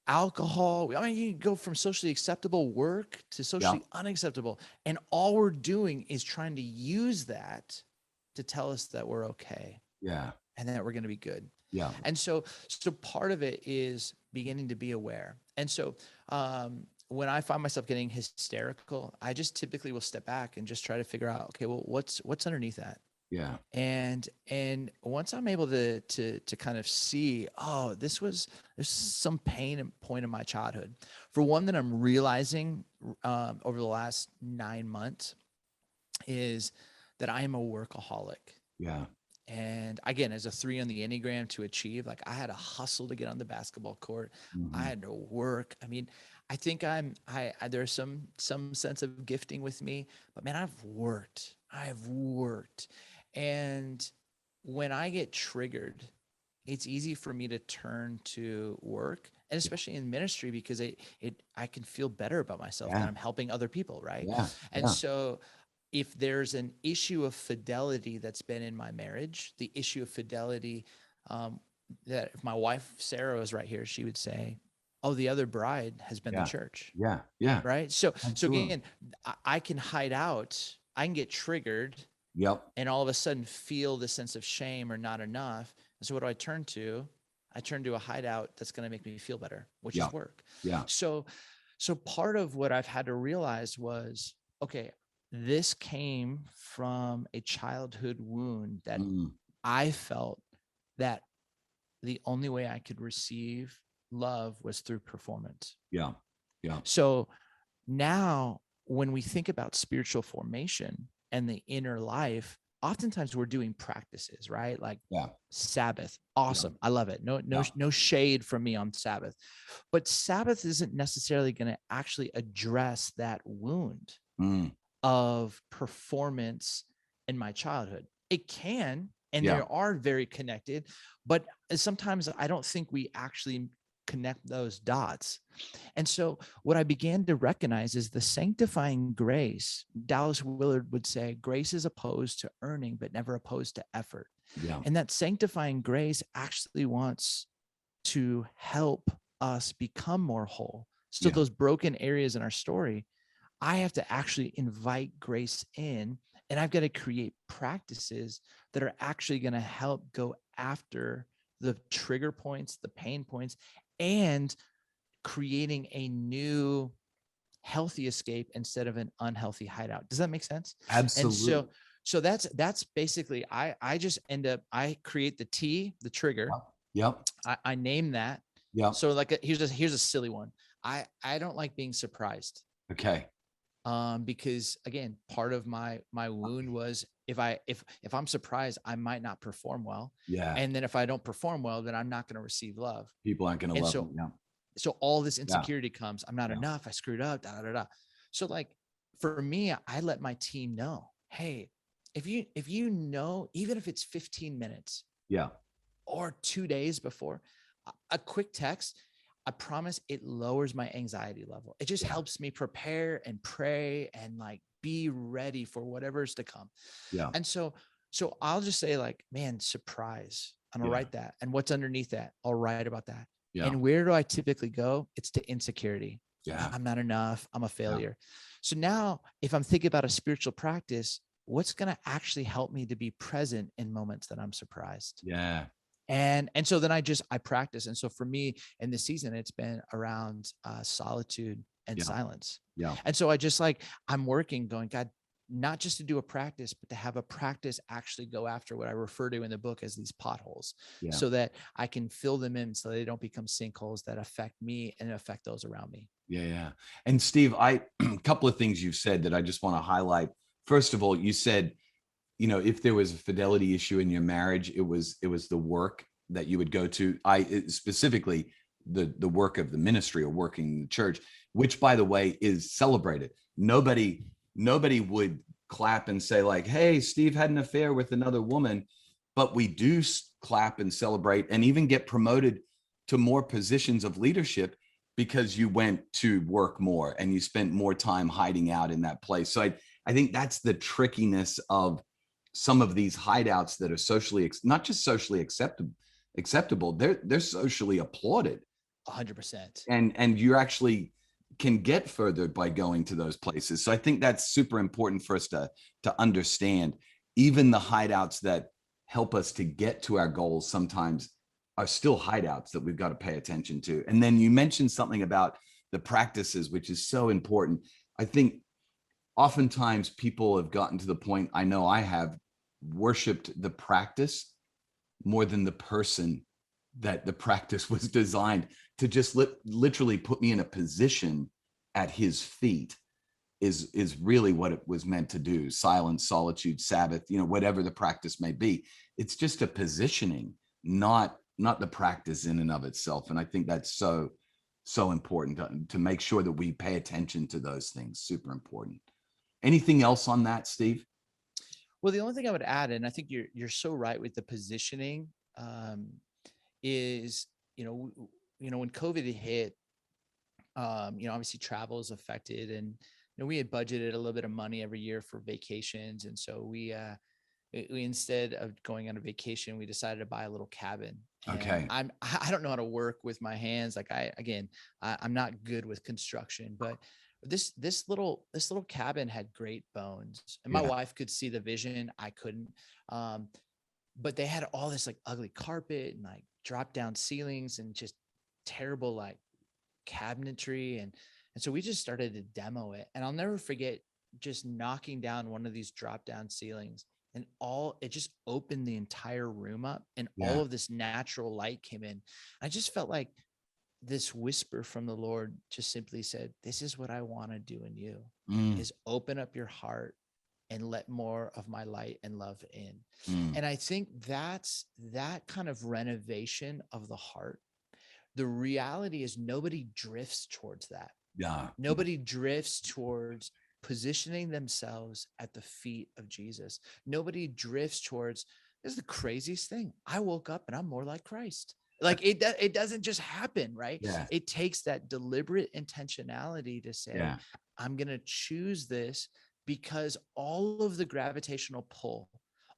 Speaker 3: alcohol. I mean, you go from socially acceptable work to socially unacceptable. And all we're doing is trying to use that to tell us that we're okay.
Speaker 2: Yeah.
Speaker 3: And that we're going to be good.
Speaker 2: Yeah.
Speaker 3: And so part of it is beginning to be aware. And so when I find myself getting hysterical, I just typically will step back and just try to figure out, okay, well, what's underneath that?
Speaker 2: Yeah.
Speaker 3: And once I'm able to kind of see, oh, there's some pain and point in my childhood. For one, that I'm realizing over the last 9 months is that I am a workaholic.
Speaker 2: Yeah.
Speaker 3: And again, as a 3 on the Enneagram to achieve, like, I had to hustle to get on the basketball court. I had to work. I mean, I think there's some sense of gifting with me, but man, I've worked. And when I get triggered, it's easy for me to turn to work, and especially in ministry, because I can feel better about myself that I'm helping other people, right?
Speaker 2: Yeah.
Speaker 3: And so if there's an issue of fidelity that's been in my marriage, the issue of fidelity, that if my wife, Sarah, was right here, she would say, oh, the other bride has been the church.
Speaker 2: Yeah. Yeah.
Speaker 3: Right. So
Speaker 2: Absolutely.
Speaker 3: again, I can hide out, I can get triggered.
Speaker 2: Yep.
Speaker 3: And all of a sudden feel the sense of shame or not enough. And so what do I turn to? I turn to a hideout that's going to make me feel better, which is work.
Speaker 2: Yeah.
Speaker 3: So part of what I've had to realize was, okay, this came from a childhood wound that I felt that the only way I could receive love was through performance.
Speaker 2: Yeah. Yeah.
Speaker 3: So now when we think about spiritual formation and the inner life, oftentimes we're doing practices, right? Like Sabbath. Awesome. I love it. No shade from me on Sabbath, but Sabbath isn't necessarily going to actually address that wound of performance in my childhood. It can, and they are very connected, but sometimes I don't think we actually connect those dots. And so what I began to recognize is the sanctifying grace. Dallas Willard would say, grace is opposed to earning, but never opposed to effort. Yeah. And that sanctifying grace actually wants to help us become more whole. So those broken areas in our story, I have to actually invite grace in And I've got to create practices that are actually going to help go after the trigger points, the pain points, and creating a new healthy escape instead of an unhealthy hideout. Does that make sense?
Speaker 4: Absolutely.
Speaker 3: And so that's basically, I just end up, I create the trigger.
Speaker 4: Yep.
Speaker 3: I name that.
Speaker 4: Yep.
Speaker 3: So like, here's a silly one. I don't like being surprised.
Speaker 4: Okay.
Speaker 3: Because again, part of my wound was if I'm surprised, I might not perform well.
Speaker 4: Yeah.
Speaker 3: And then if I don't perform well, then I'm not going to receive love.
Speaker 4: People aren't going to love them. Yeah.
Speaker 3: So all this insecurity comes. I'm not enough. I screwed up. Da, da, da, da. So like for me, I let my team know, hey, if you know, even if it's 15 minutes, or 2 days before, a quick text, I promise it lowers my anxiety level. It just helps me prepare and pray and like be ready for whatever's to come.
Speaker 4: Yeah.
Speaker 3: And so I'll just say like, man, surprise. I'm gonna write that. And what's underneath that? I'll write about that. Yeah. And where do I typically go? It's to insecurity. Yeah. I'm not enough. I'm a failure. Yeah. So now if I'm thinking about a spiritual practice, what's going to actually help me to be present in moments that I'm surprised?
Speaker 4: Yeah.
Speaker 3: And so then I practice. And so for me in this season, it's been around solitude and silence. Yeah. And so I just like, I'm working going, God, not just to do a practice, but to have a practice actually go after what I refer to in the book as these potholes, so that I can fill them in so they don't become sinkholes that affect me and affect those around me.
Speaker 4: Yeah. Yeah. And Steve, a couple of things you've said that I just want to highlight. First of all, you said, if there was a fidelity issue in your marriage, it was the work that you would go to. Specifically the work of the ministry or working in the church, which by the way is celebrated. Nobody would clap and say like, hey, Steve had an affair with another woman, but we do clap and celebrate and even get promoted to more positions of leadership because you went to work more and you spent more time hiding out in that place. So I think that's the trickiness of some of these hideouts that are socially, not just socially acceptable, they're socially applauded.
Speaker 3: 100%.
Speaker 4: And you actually can get further by going to those places. So I think that's super important for us to understand. Even the hideouts that help us to get to our goals sometimes are still hideouts that we've got to pay attention to. And then you mentioned something about the practices, which is so important. I think oftentimes people have gotten to the point, I know I have, worshipped the practice more than the person that the practice was designed to just literally put me in a position at his feet is really what it was meant to do. Silence, solitude, Sabbath, whatever the practice may be. It's just a positioning, not the practice in and of itself. And I think that's so important to make sure that we pay attention to those things. Super important. Anything else on that, Steve?
Speaker 3: Well, the only thing I would add, and I think you're so right with the positioning, is, when COVID hit, obviously travel is affected, and, we had budgeted a little bit of money every year for vacations. And so we instead of going on a vacation, we decided to buy a little cabin.
Speaker 4: Okay.
Speaker 3: And I don't know how to work with my hands. Like I'm not good with construction, but this little cabin had great bones, and my wife could see the vision. I couldn't. But they had all this like ugly carpet and like drop down ceilings and just terrible like cabinetry. And so we just started to demo it. And I'll never forget just knocking down one of these drop down ceilings, and it just opened the entire room up, and all of this natural light came in. I just felt like this whisper from the Lord just simply said, this is what I want to do in you, is open up your heart and let more of my light and love in. And I think that's that kind of renovation of the heart. The reality is nobody drifts towards that.
Speaker 4: Yeah.
Speaker 3: Nobody drifts towards positioning themselves at the feet of Jesus. Nobody drifts towards, this is the craziest thing. I woke up and I'm more like Christ. Like it doesn't just happen, right?
Speaker 4: Yeah.
Speaker 3: It takes that deliberate intentionality to say, I'm going to choose this, because all of the gravitational pull,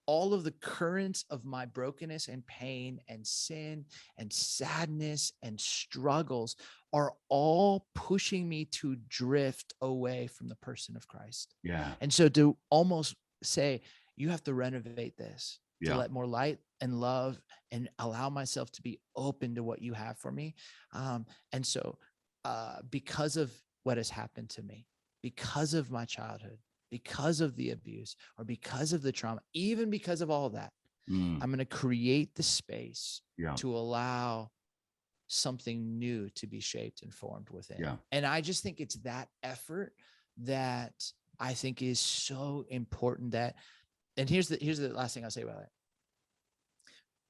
Speaker 3: all of the currents of my brokenness and pain and sin and sadness and struggles are all pushing me to drift away from the person of Christ.
Speaker 4: Yeah.
Speaker 3: And so to almost say, you have to renovate this to let more light and love and allow myself to be open to what you have for me. And so because of what has happened to me, because of my childhood, because of the abuse, or because of the trauma, even because of all of that, I'm going to create the space to allow something new to be shaped and formed within.
Speaker 4: Yeah.
Speaker 3: And I just think it's that effort that I think is so important. That, and here's the last thing I'll say about it.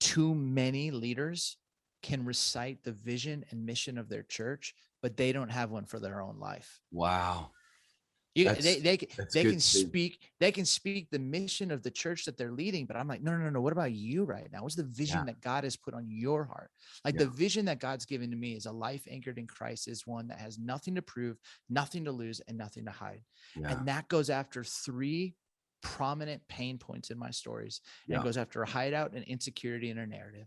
Speaker 3: Too many leaders can recite the vision and mission of their church, but they don't have one for their own life.
Speaker 4: Wow.
Speaker 3: They can speak the mission of the church that they're leading, but I'm like, no. What about you right now? What's the vision that God has put on your heart? Like the vision that God's given to me is a life anchored in Christ, is one that has nothing to prove, nothing to lose, and nothing to hide. And that goes after 3 prominent pain points in my stories. And it goes after a hideout and insecurity in our narrative.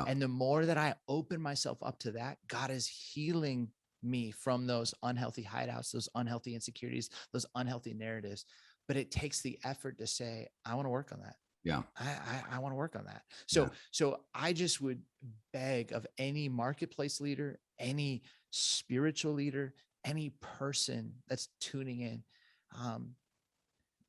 Speaker 3: And the more that I open myself up to that, God is healing me from those unhealthy hideouts, those unhealthy insecurities, those unhealthy narratives. But it takes the effort to say, I want to work on that. I want to work on that. So I just would beg of any marketplace leader, any spiritual leader, any person that's tuning in.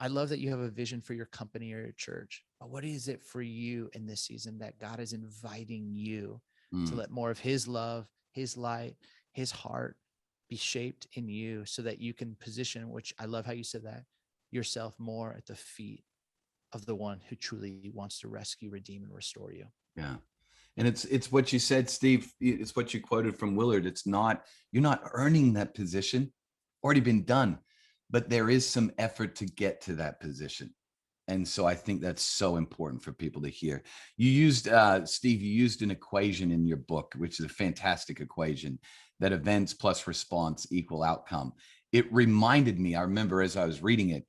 Speaker 3: I love that you have a vision for your company or your church, but what is it for you in this season that God is inviting you to let more of his love, his light, his heart be shaped in you, so that you can position, which I love how you said that, yourself more at the feet of the one who truly wants to rescue, redeem, and restore you.
Speaker 4: Yeah. And it's what you said, Steve. It's what you quoted from Willard. It's not, you're not earning that position, already been done, but there is some effort to get to that position. And so I think that's so important for people to hear. You used, Steve, you used an equation in your book, which is a fantastic equation, that events plus response equal outcome. It reminded me, I remember as I was reading it,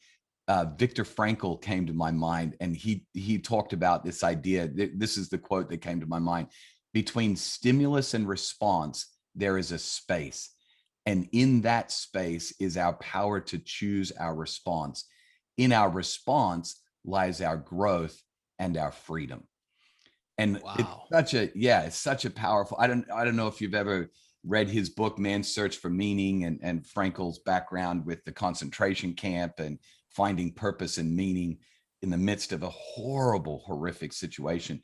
Speaker 4: Viktor Frankl came to my mind, and he talked about this idea. This is the quote that came to my mind: between stimulus and response, there is a space. And in that space is our power to choose our response. In our response lies our growth and our freedom. And it's such a powerful, I don't know if you've ever read his book, Man's Search for Meaning, and Frankl's background with the concentration camp and finding purpose and meaning in the midst of a horrible, horrific situation.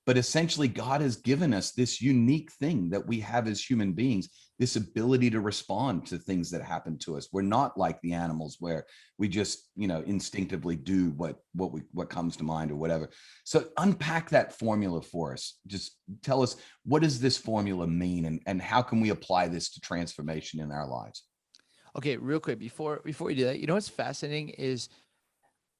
Speaker 4: But essentially, God has given us this unique thing that we have as human beings, this ability to respond to things that happen to us. We're not like the animals where we just, instinctively do what comes to mind or whatever. So unpack that formula for us. Just tell us, what does this formula mean, and how can we apply this to transformation in our lives?
Speaker 3: Okay, real quick, before we do that, what's fascinating is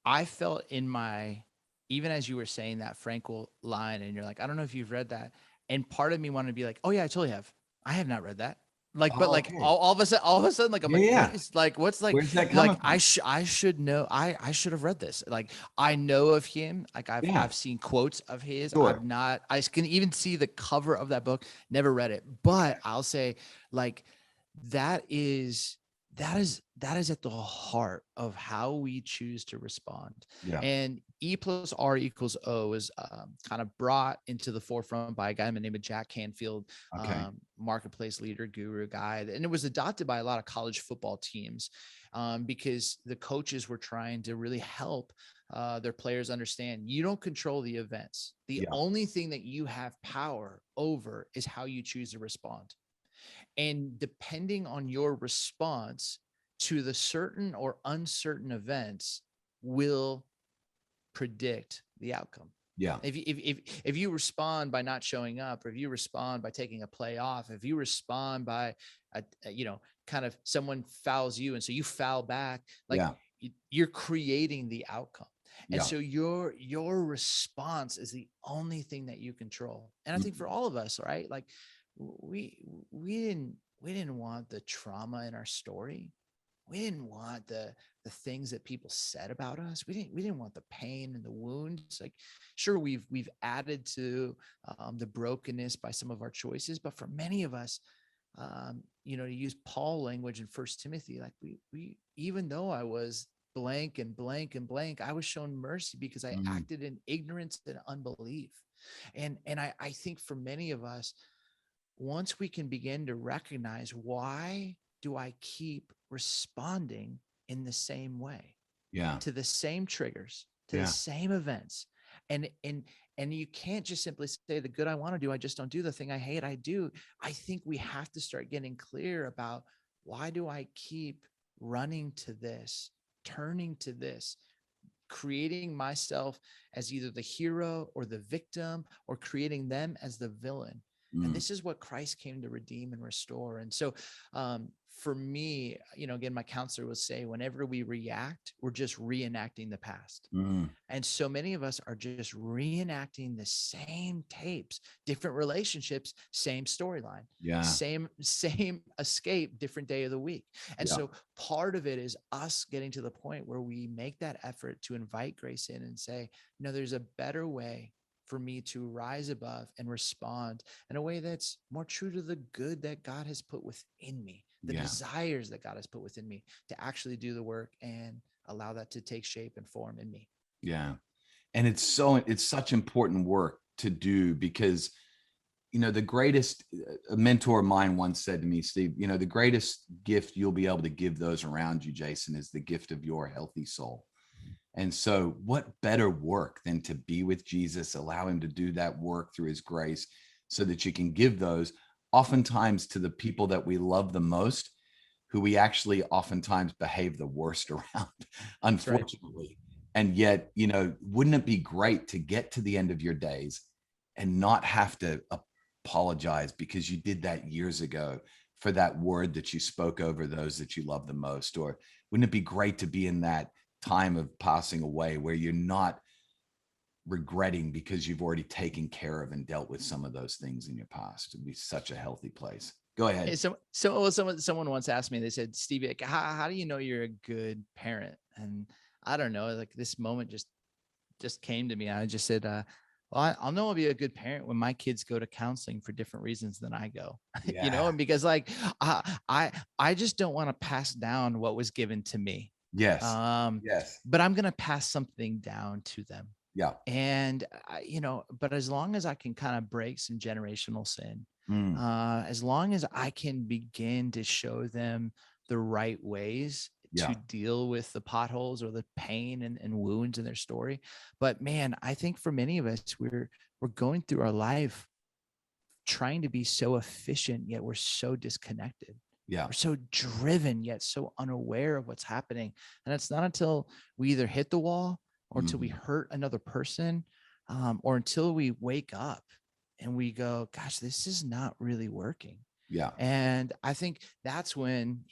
Speaker 3: I felt even as you were saying that Frankl line, and you're like, I don't know if you've read that. And part of me wanted to be like, oh yeah, I totally have. I have not read that. All of a sudden, like, I'm where's that coming from? I should know. I should have read this. Like, I know of him. Like I've seen quotes of his.
Speaker 4: Sure.
Speaker 3: I can even see the cover of that book. Never read it, but I'll say, like, that is at the heart of how we choose to respond. And E plus R equals O is kind of brought into the forefront by a guy by the name of Jack Canfield, marketplace leader, guru guy. And it was adopted by a lot of college football teams because the coaches were trying to really help their players understand, you don't control the events. The only thing that you have power over is how you choose to respond. And depending on your response to the certain or uncertain events will predict the outcome. If you respond by not showing up, or if you respond by taking a play off, if you respond by, kind of someone fouls you, and so you foul back, you're creating the outcome. And so your response is the only thing that you control. And I think for all of us, right? Like, we didn't want the trauma in our story. We didn't want the things that people said about us. We didn't want the pain and the wounds. Like, sure, we've added to the brokenness by some of our choices, but for many of us, to use Paul language in 1 Timothy, like we even though I was blank and blank and blank. I was shown mercy because I acted in ignorance and unbelief. And I think for many of us, once we can begin to recognize, why do I keep responding in the same way,
Speaker 4: Yeah.
Speaker 3: to the same triggers, to
Speaker 4: Yeah.
Speaker 3: the same events? And you can't just simply say, the good I want to do, I just don't do. The thing I hate, I do. I think we have to start getting clear about, why do I keep running to this, turning to this, creating myself as either the hero or the victim, or creating them as the villain. And this is what Christ came to redeem and restore. And so for me, again, my counselor would say, whenever we react, we're just reenacting the past. And so many of us are just reenacting the same tapes, different relationships, same storyline, same escape, different day of the week. And so part of it is us getting to the point where we make that effort to invite grace in and say, no, there's a better way for me to rise above and respond in a way that's more true to the good that God has put within me, the desires that God has put within me, to actually do the work and allow that to take shape and form in me.
Speaker 4: Yeah. And it's such important work to do, because, the greatest, a mentor of mine once said to me, Steve, the greatest gift you'll be able to give those around you, Jason, is the gift of your healthy soul. And so what better work than to be with Jesus, allow him to do that work through his grace, so that you can give those oftentimes to the people that we love the most, who we actually oftentimes behave the worst around, unfortunately. And yet, wouldn't it be great to get to the end of your days and not have to apologize because you did that years ago for that word that you spoke over those that you love the most? Or wouldn't it be great to be in that time of passing away where you're not regretting because you've already taken care of and dealt with some of those things in your past? It'd be such a healthy place. Go ahead.
Speaker 3: Hey, someone once asked me, they said, Steve, how do you know you're a good parent? And I don't know, like this moment just came to me. I just said, well, I'll know I'll be a good parent when my kids go to counseling for different reasons than I go, and because I just don't want to pass down what was given to me.
Speaker 4: Yes.
Speaker 3: But I'm going to pass something down to them.
Speaker 4: Yeah.
Speaker 3: And, but as long as I can kind of break some generational sin, as long as I can begin to show them the right ways to deal with the potholes or the pain and wounds in their story. But man, I think for many of us, we're going through our life trying to be so efficient, yet we're so disconnected.
Speaker 4: Yeah.
Speaker 3: We're so driven, yet so unaware of what's happening. And it's not until we either hit the wall or until we hurt another person, or until we wake up and we go, gosh, this is not really working.
Speaker 4: Yeah.
Speaker 3: And I think that's when,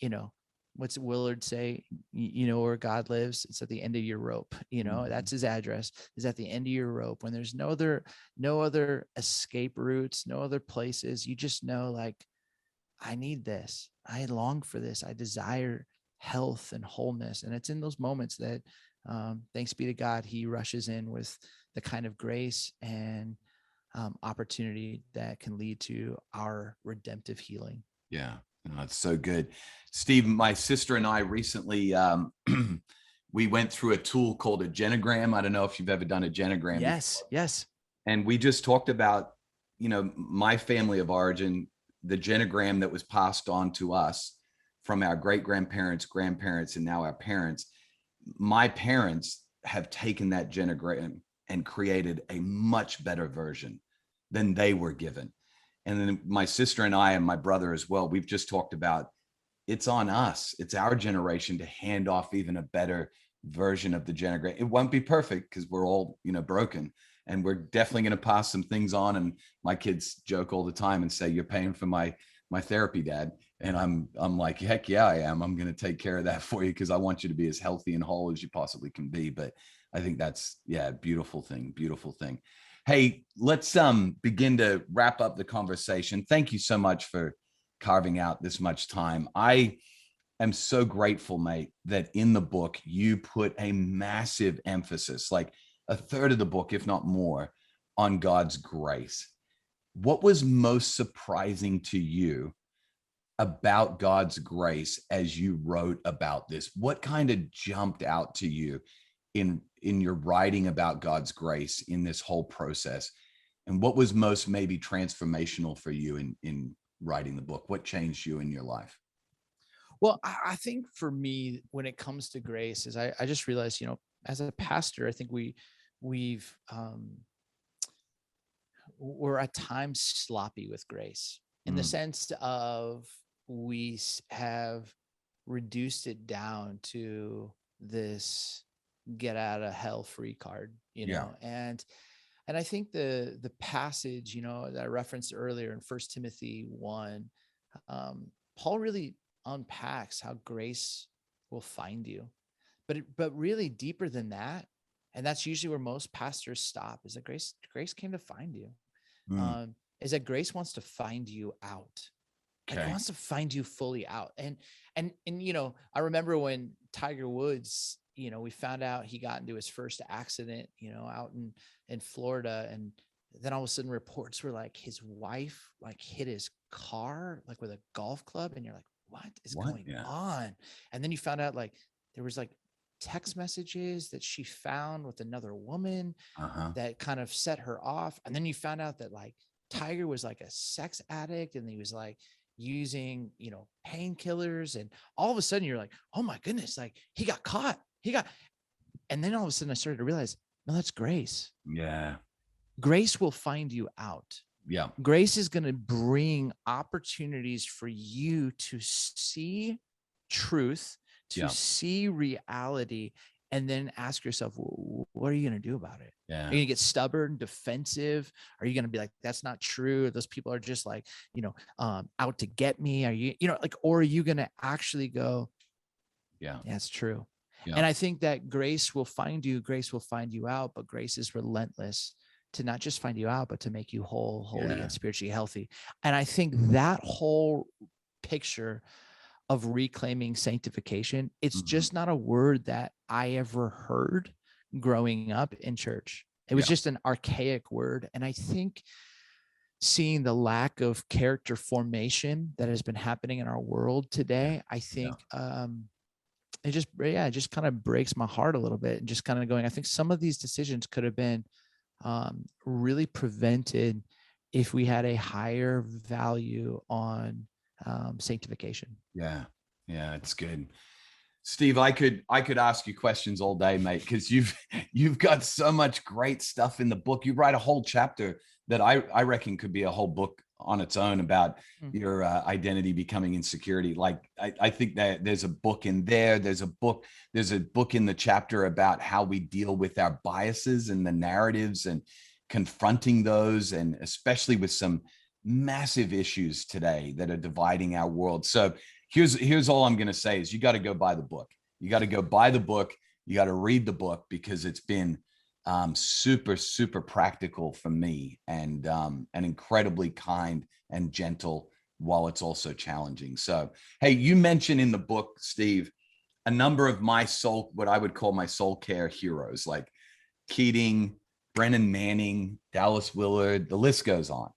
Speaker 3: what's Willard say, where God lives, it's at the end of your rope, that's his address, is at the end of your rope. When there's no other escape routes, no other places, you just know, like, I need this. I long for this. I desire health and wholeness. And it's in those moments that, thanks be to God, he rushes in with the kind of grace and opportunity that can lead to our redemptive healing.
Speaker 4: Yeah, that's so good. Steve, my sister and I recently, we went through a tool called a genogram. I don't know if you've ever done a genogram.
Speaker 3: Yes.
Speaker 4: Before. Yes. And we just talked about, my family of origin, the genogram that was passed on to us from our great-grandparents, grandparents, and now our parents. My parents have taken that genogram and created a much better version than they were given. And then my sister and I, and my brother as well, we've just talked about, it's on us. It's our generation to hand off even a better version of the genogram. It won't be perfect because we're all, broken, and we're definitely going to pass some things on. And my kids joke all the time and say, you're paying for my therapy, Dad. And I'm like, heck yeah, I am. I'm going to take care of that for you, because I want you to be as healthy and whole as you possibly can be. But I think that's, beautiful thing. Hey, let's begin to wrap up the conversation. Thank you so much for carving out this much time. I am so grateful, mate, that in the book you put a massive emphasis, like a third of the book, if not more, on God's grace. What was most surprising to you about God's grace as you wrote about this? What kind of jumped out to you in your writing about God's grace in this whole process? And what was most maybe transformational for you in writing the book? What changed you in your life?
Speaker 3: Well, I think for me, when it comes to grace, is I just realized, as a pastor, I think we're at times sloppy with grace, in the sense of we have reduced it down to this get out of hell free card, and I think the passage, that I referenced earlier in 1 Timothy 1, Paul really unpacks how grace will find you, but really deeper than that. And that's usually where most pastors stop, is that grace came to find you. Is that grace wants to find you out. Like, it wants to find you fully out. And I remember when Tiger Woods, we found out he got into his first accident, out in Florida. And then all of a sudden reports were like his wife hit his car with a golf club. And you're like, what is going on? And then you found out there was text messages that she found with another woman that kind of set her off. And then you found out that Tiger was a sex addict, and he was using, painkillers. And all of a sudden you're like, oh my goodness, he got caught. And then all of a sudden I started to realize, no, that's grace.
Speaker 4: Yeah.
Speaker 3: Grace will find you out.
Speaker 4: Yeah.
Speaker 3: Grace is going to bring opportunities for you to see truth, to see reality, and then ask yourself, what are you going to do about it?
Speaker 4: Yeah.
Speaker 3: Are you going to get stubborn, defensive? Are you going to be like, that's not true? Those people are just out to get me. Are you, or are you going to actually go, yeah, it's true. Yeah. And I think that grace will find you out, but grace is relentless to not just find you out, but to make you whole, holy, and spiritually healthy. And I think that whole picture of reclaiming sanctification, it's just not a word that I ever heard growing up in church. It was just an archaic word. And I think seeing the lack of character formation that has been happening in our world today, I think it just kind of breaks my heart a little bit, and just kind of going, I think some of these decisions could have been really prevented if we had a higher value on sanctification.
Speaker 4: Yeah, it's good. Steve, I could ask you questions all day, mate, because you've got so much great stuff in the book. You write a whole chapter that I reckon could be a whole book on its own about your identity becoming insecurity. I think that there's a book in there. There's a book in the chapter about how we deal with our biases and the narratives and confronting those, and especially with some massive issues today that are dividing our world. So here's all I'm going to say is you got to go buy the book. You got to go buy the book. You got to read the book, because it's been super, super practical for me, and incredibly kind and gentle, while it's also challenging. So, hey, you mentioned in the book, Steve, a number of what I would call my soul care heroes, like Keating, Brennan Manning, Dallas Willard, the list goes on.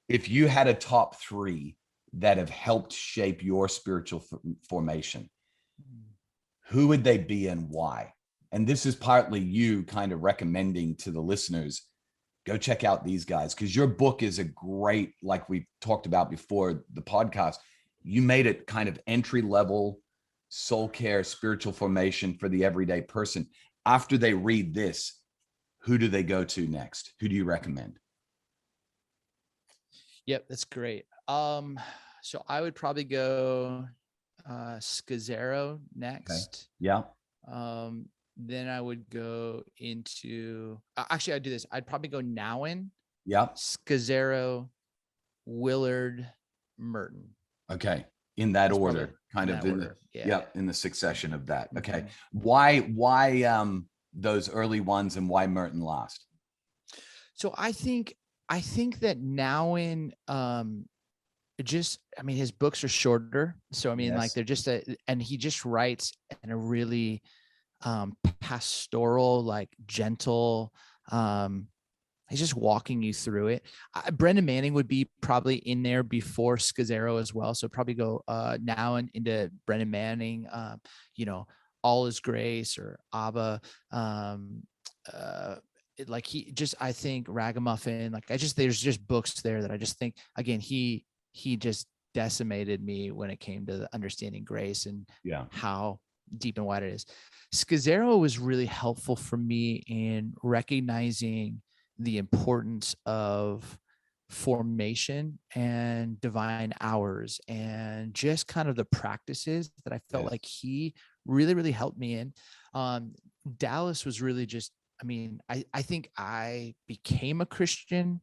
Speaker 4: If you had a top 3 that have helped shape your spiritual formation, who would they be and why? And this is partly you kind of recommending to the listeners, go check out these guys, because your book is a great, like we talked about before the podcast, you made it kind of entry level soul care, spiritual formation for the everyday person. After they read this, who do they go to next? Who do you recommend?
Speaker 3: Yep, that's great. So I would probably go Scazzaro next.
Speaker 4: Okay. Yeah.
Speaker 3: Then I would go into, actually I'd do this. I'd probably go Nowen.
Speaker 4: Yeah.
Speaker 3: Scazzaro, Willard, Merton.
Speaker 4: Okay. In that
Speaker 3: That's
Speaker 4: order, kind of in
Speaker 3: order.
Speaker 4: in the succession of that. Okay. Why those early ones, and why Merton last?
Speaker 3: So I think that Nowen, his books are shorter. So, they're just and he just writes in a really pastoral, gentle, he's just walking you through it. Brendan Manning would be probably in there before Scazzero as well. So probably go now and into Brendan Manning, All Is Grace or Abba. Like he just, I think Ragamuffin, like there's just books there that I just think, again, he just decimated me when it came to understanding grace and how deep and wide it is. Scazzero was really helpful for me in recognizing the importance of formation and divine hours and just kind of the practices that I felt like he really, really helped me in. Dallas was really just, I think I became a Christian.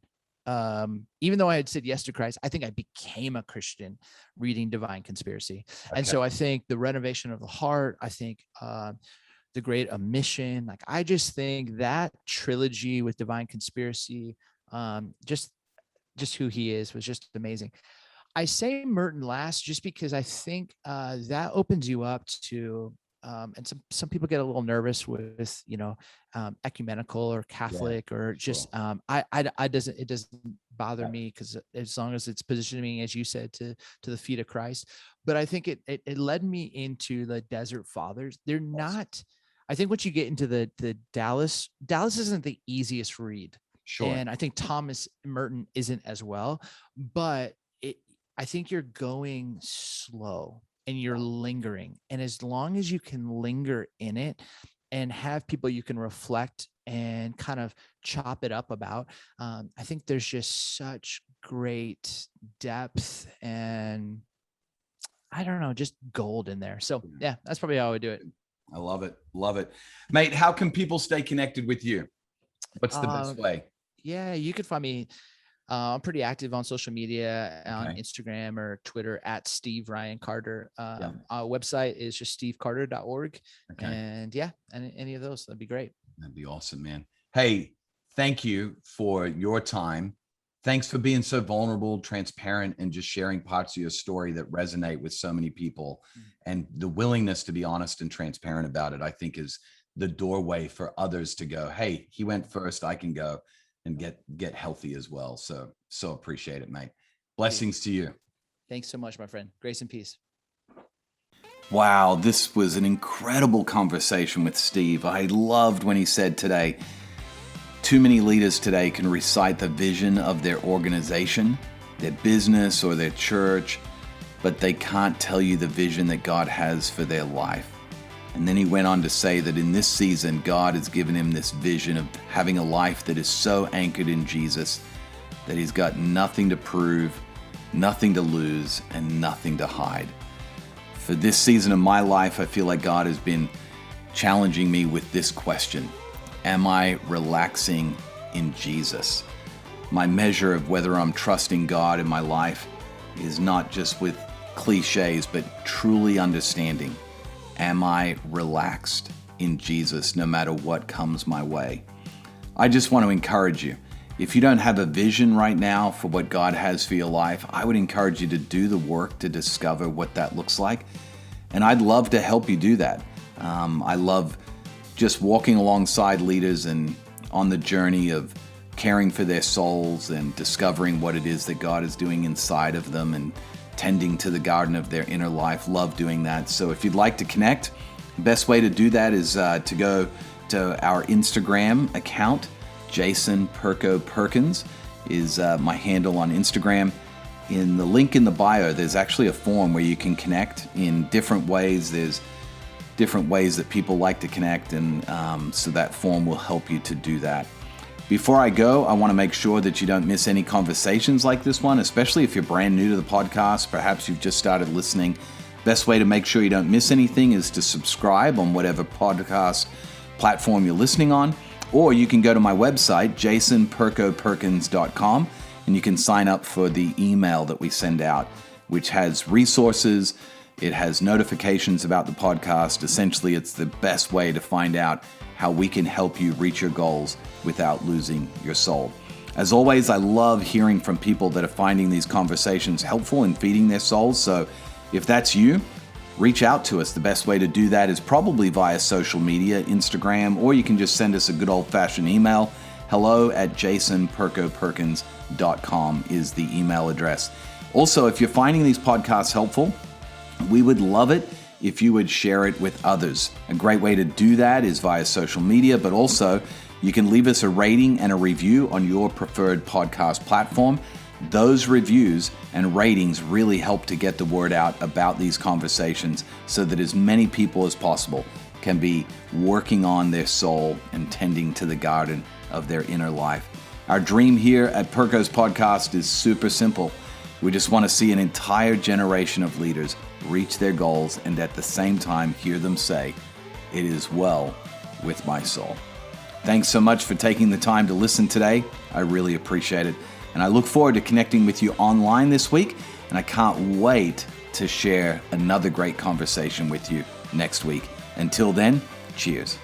Speaker 3: Even though I had said yes to Christ, I think I became a Christian reading Divine Conspiracy. Okay. And so I think the renovation of the heart, I think the great omission, like I just think that trilogy with Divine Conspiracy, just who he is was just amazing. I say Merton last just because I think that opens you up to, and some people get a little nervous with, ecumenical or Catholic or just, it doesn't bother me because as long as it's positioning me, as you said, to the feet of Christ. But I think it led me into the Desert Fathers. They're not, I think once you get into the Dallas isn't the easiest read. Sure. And I think Thomas Merton isn't as well, but I think you're going slow and you're lingering. And as long as you can linger in it and have people you can reflect and kind of chop it up about, I think there's just such great depth and I don't know, just gold in there. So yeah, that's probably how I would do it.
Speaker 4: I love it. Love it. Mate, how can people stay connected with you? What's the best way?
Speaker 3: Yeah, you can find me. I'm pretty active on social media, on Instagram or Twitter at Steve Ryan Carter. Our website is just stevecarter.org. Okay. And any of those, that'd be great.
Speaker 4: That'd be awesome, man. Hey, thank you for your time. Thanks for being so vulnerable, transparent, and just sharing parts of your story that resonate with so many people. And the willingness to be honest and transparent about it, I think is the doorway for others to go, hey, he went first, I can go and get healthy as well. So appreciate it, mate. Blessings to you.
Speaker 3: Thanks so much, my friend. Grace and peace.
Speaker 2: Wow, this was an incredible conversation with Steve. I loved when he said today, too many leaders today can recite the vision of their organization, their business, or their church, but they can't tell you the vision that God has for their life. And then he went on to say that in this season, God has given him this vision of having a life that is so anchored in Jesus that he's got nothing to prove, nothing to lose, and nothing to hide. For this season of my life, I feel like God has been challenging me with this question: am I relaxing in Jesus? My measure of whether I'm trusting God in my life is not just with cliches, but truly understanding. Am I relaxed in Jesus no matter what comes my way? I just want to encourage you. If you don't have a vision right now for what God has for your life, I would encourage you to do the work to discover what that looks like. And I'd love to help you do that. I love just walking alongside leaders and on the journey of caring for their souls and discovering what it is that God is doing inside of them and tending to the garden of their inner life. Love doing that. So if you'd like to connect, the best way to do that is to go to our Instagram account. Jason Perko Perkins is my handle on Instagram. In the link in the bio, there's actually a form where you can connect in different ways. There's different ways that people like to connect, and so that form will help you to do that. Before I go, I want to make sure that you don't miss any conversations like this one, especially if you're brand new to the podcast. Perhaps you've just started listening. Best way to make sure you don't miss anything is to subscribe on whatever podcast platform you're listening on, or you can go to my website, jasonperkoperkins.com, and you can sign up for the email that we send out, which has resources. It has notifications about the podcast. Essentially, it's the best way to find out how we can help you reach your goals without losing your soul. As always, I love hearing from people that are finding these conversations helpful in feeding their souls. So if that's you, reach out to us. The best way to do that is probably via social media, Instagram, or you can just send us a good old-fashioned email hello@jasonperkoperkins.com is the email address. Also, if you're finding these podcasts helpful, we would love it if you would share it with others. A great way to do that is via social media, but also you can leave us a rating and a review on your preferred podcast platform. Those reviews and ratings really help to get the word out about these conversations so that as many people as possible can be working on their soul and tending to the garden of their inner life. Our dream here at Perko's podcast is super simple. We just want to see an entire generation of leaders reach their goals and at the same time hear them say, "It is well with my soul." Thanks so much for taking the time to listen today. I really appreciate it. And I look forward to connecting with you online this week. And I can't wait to share another great conversation with you next week. Until then, cheers.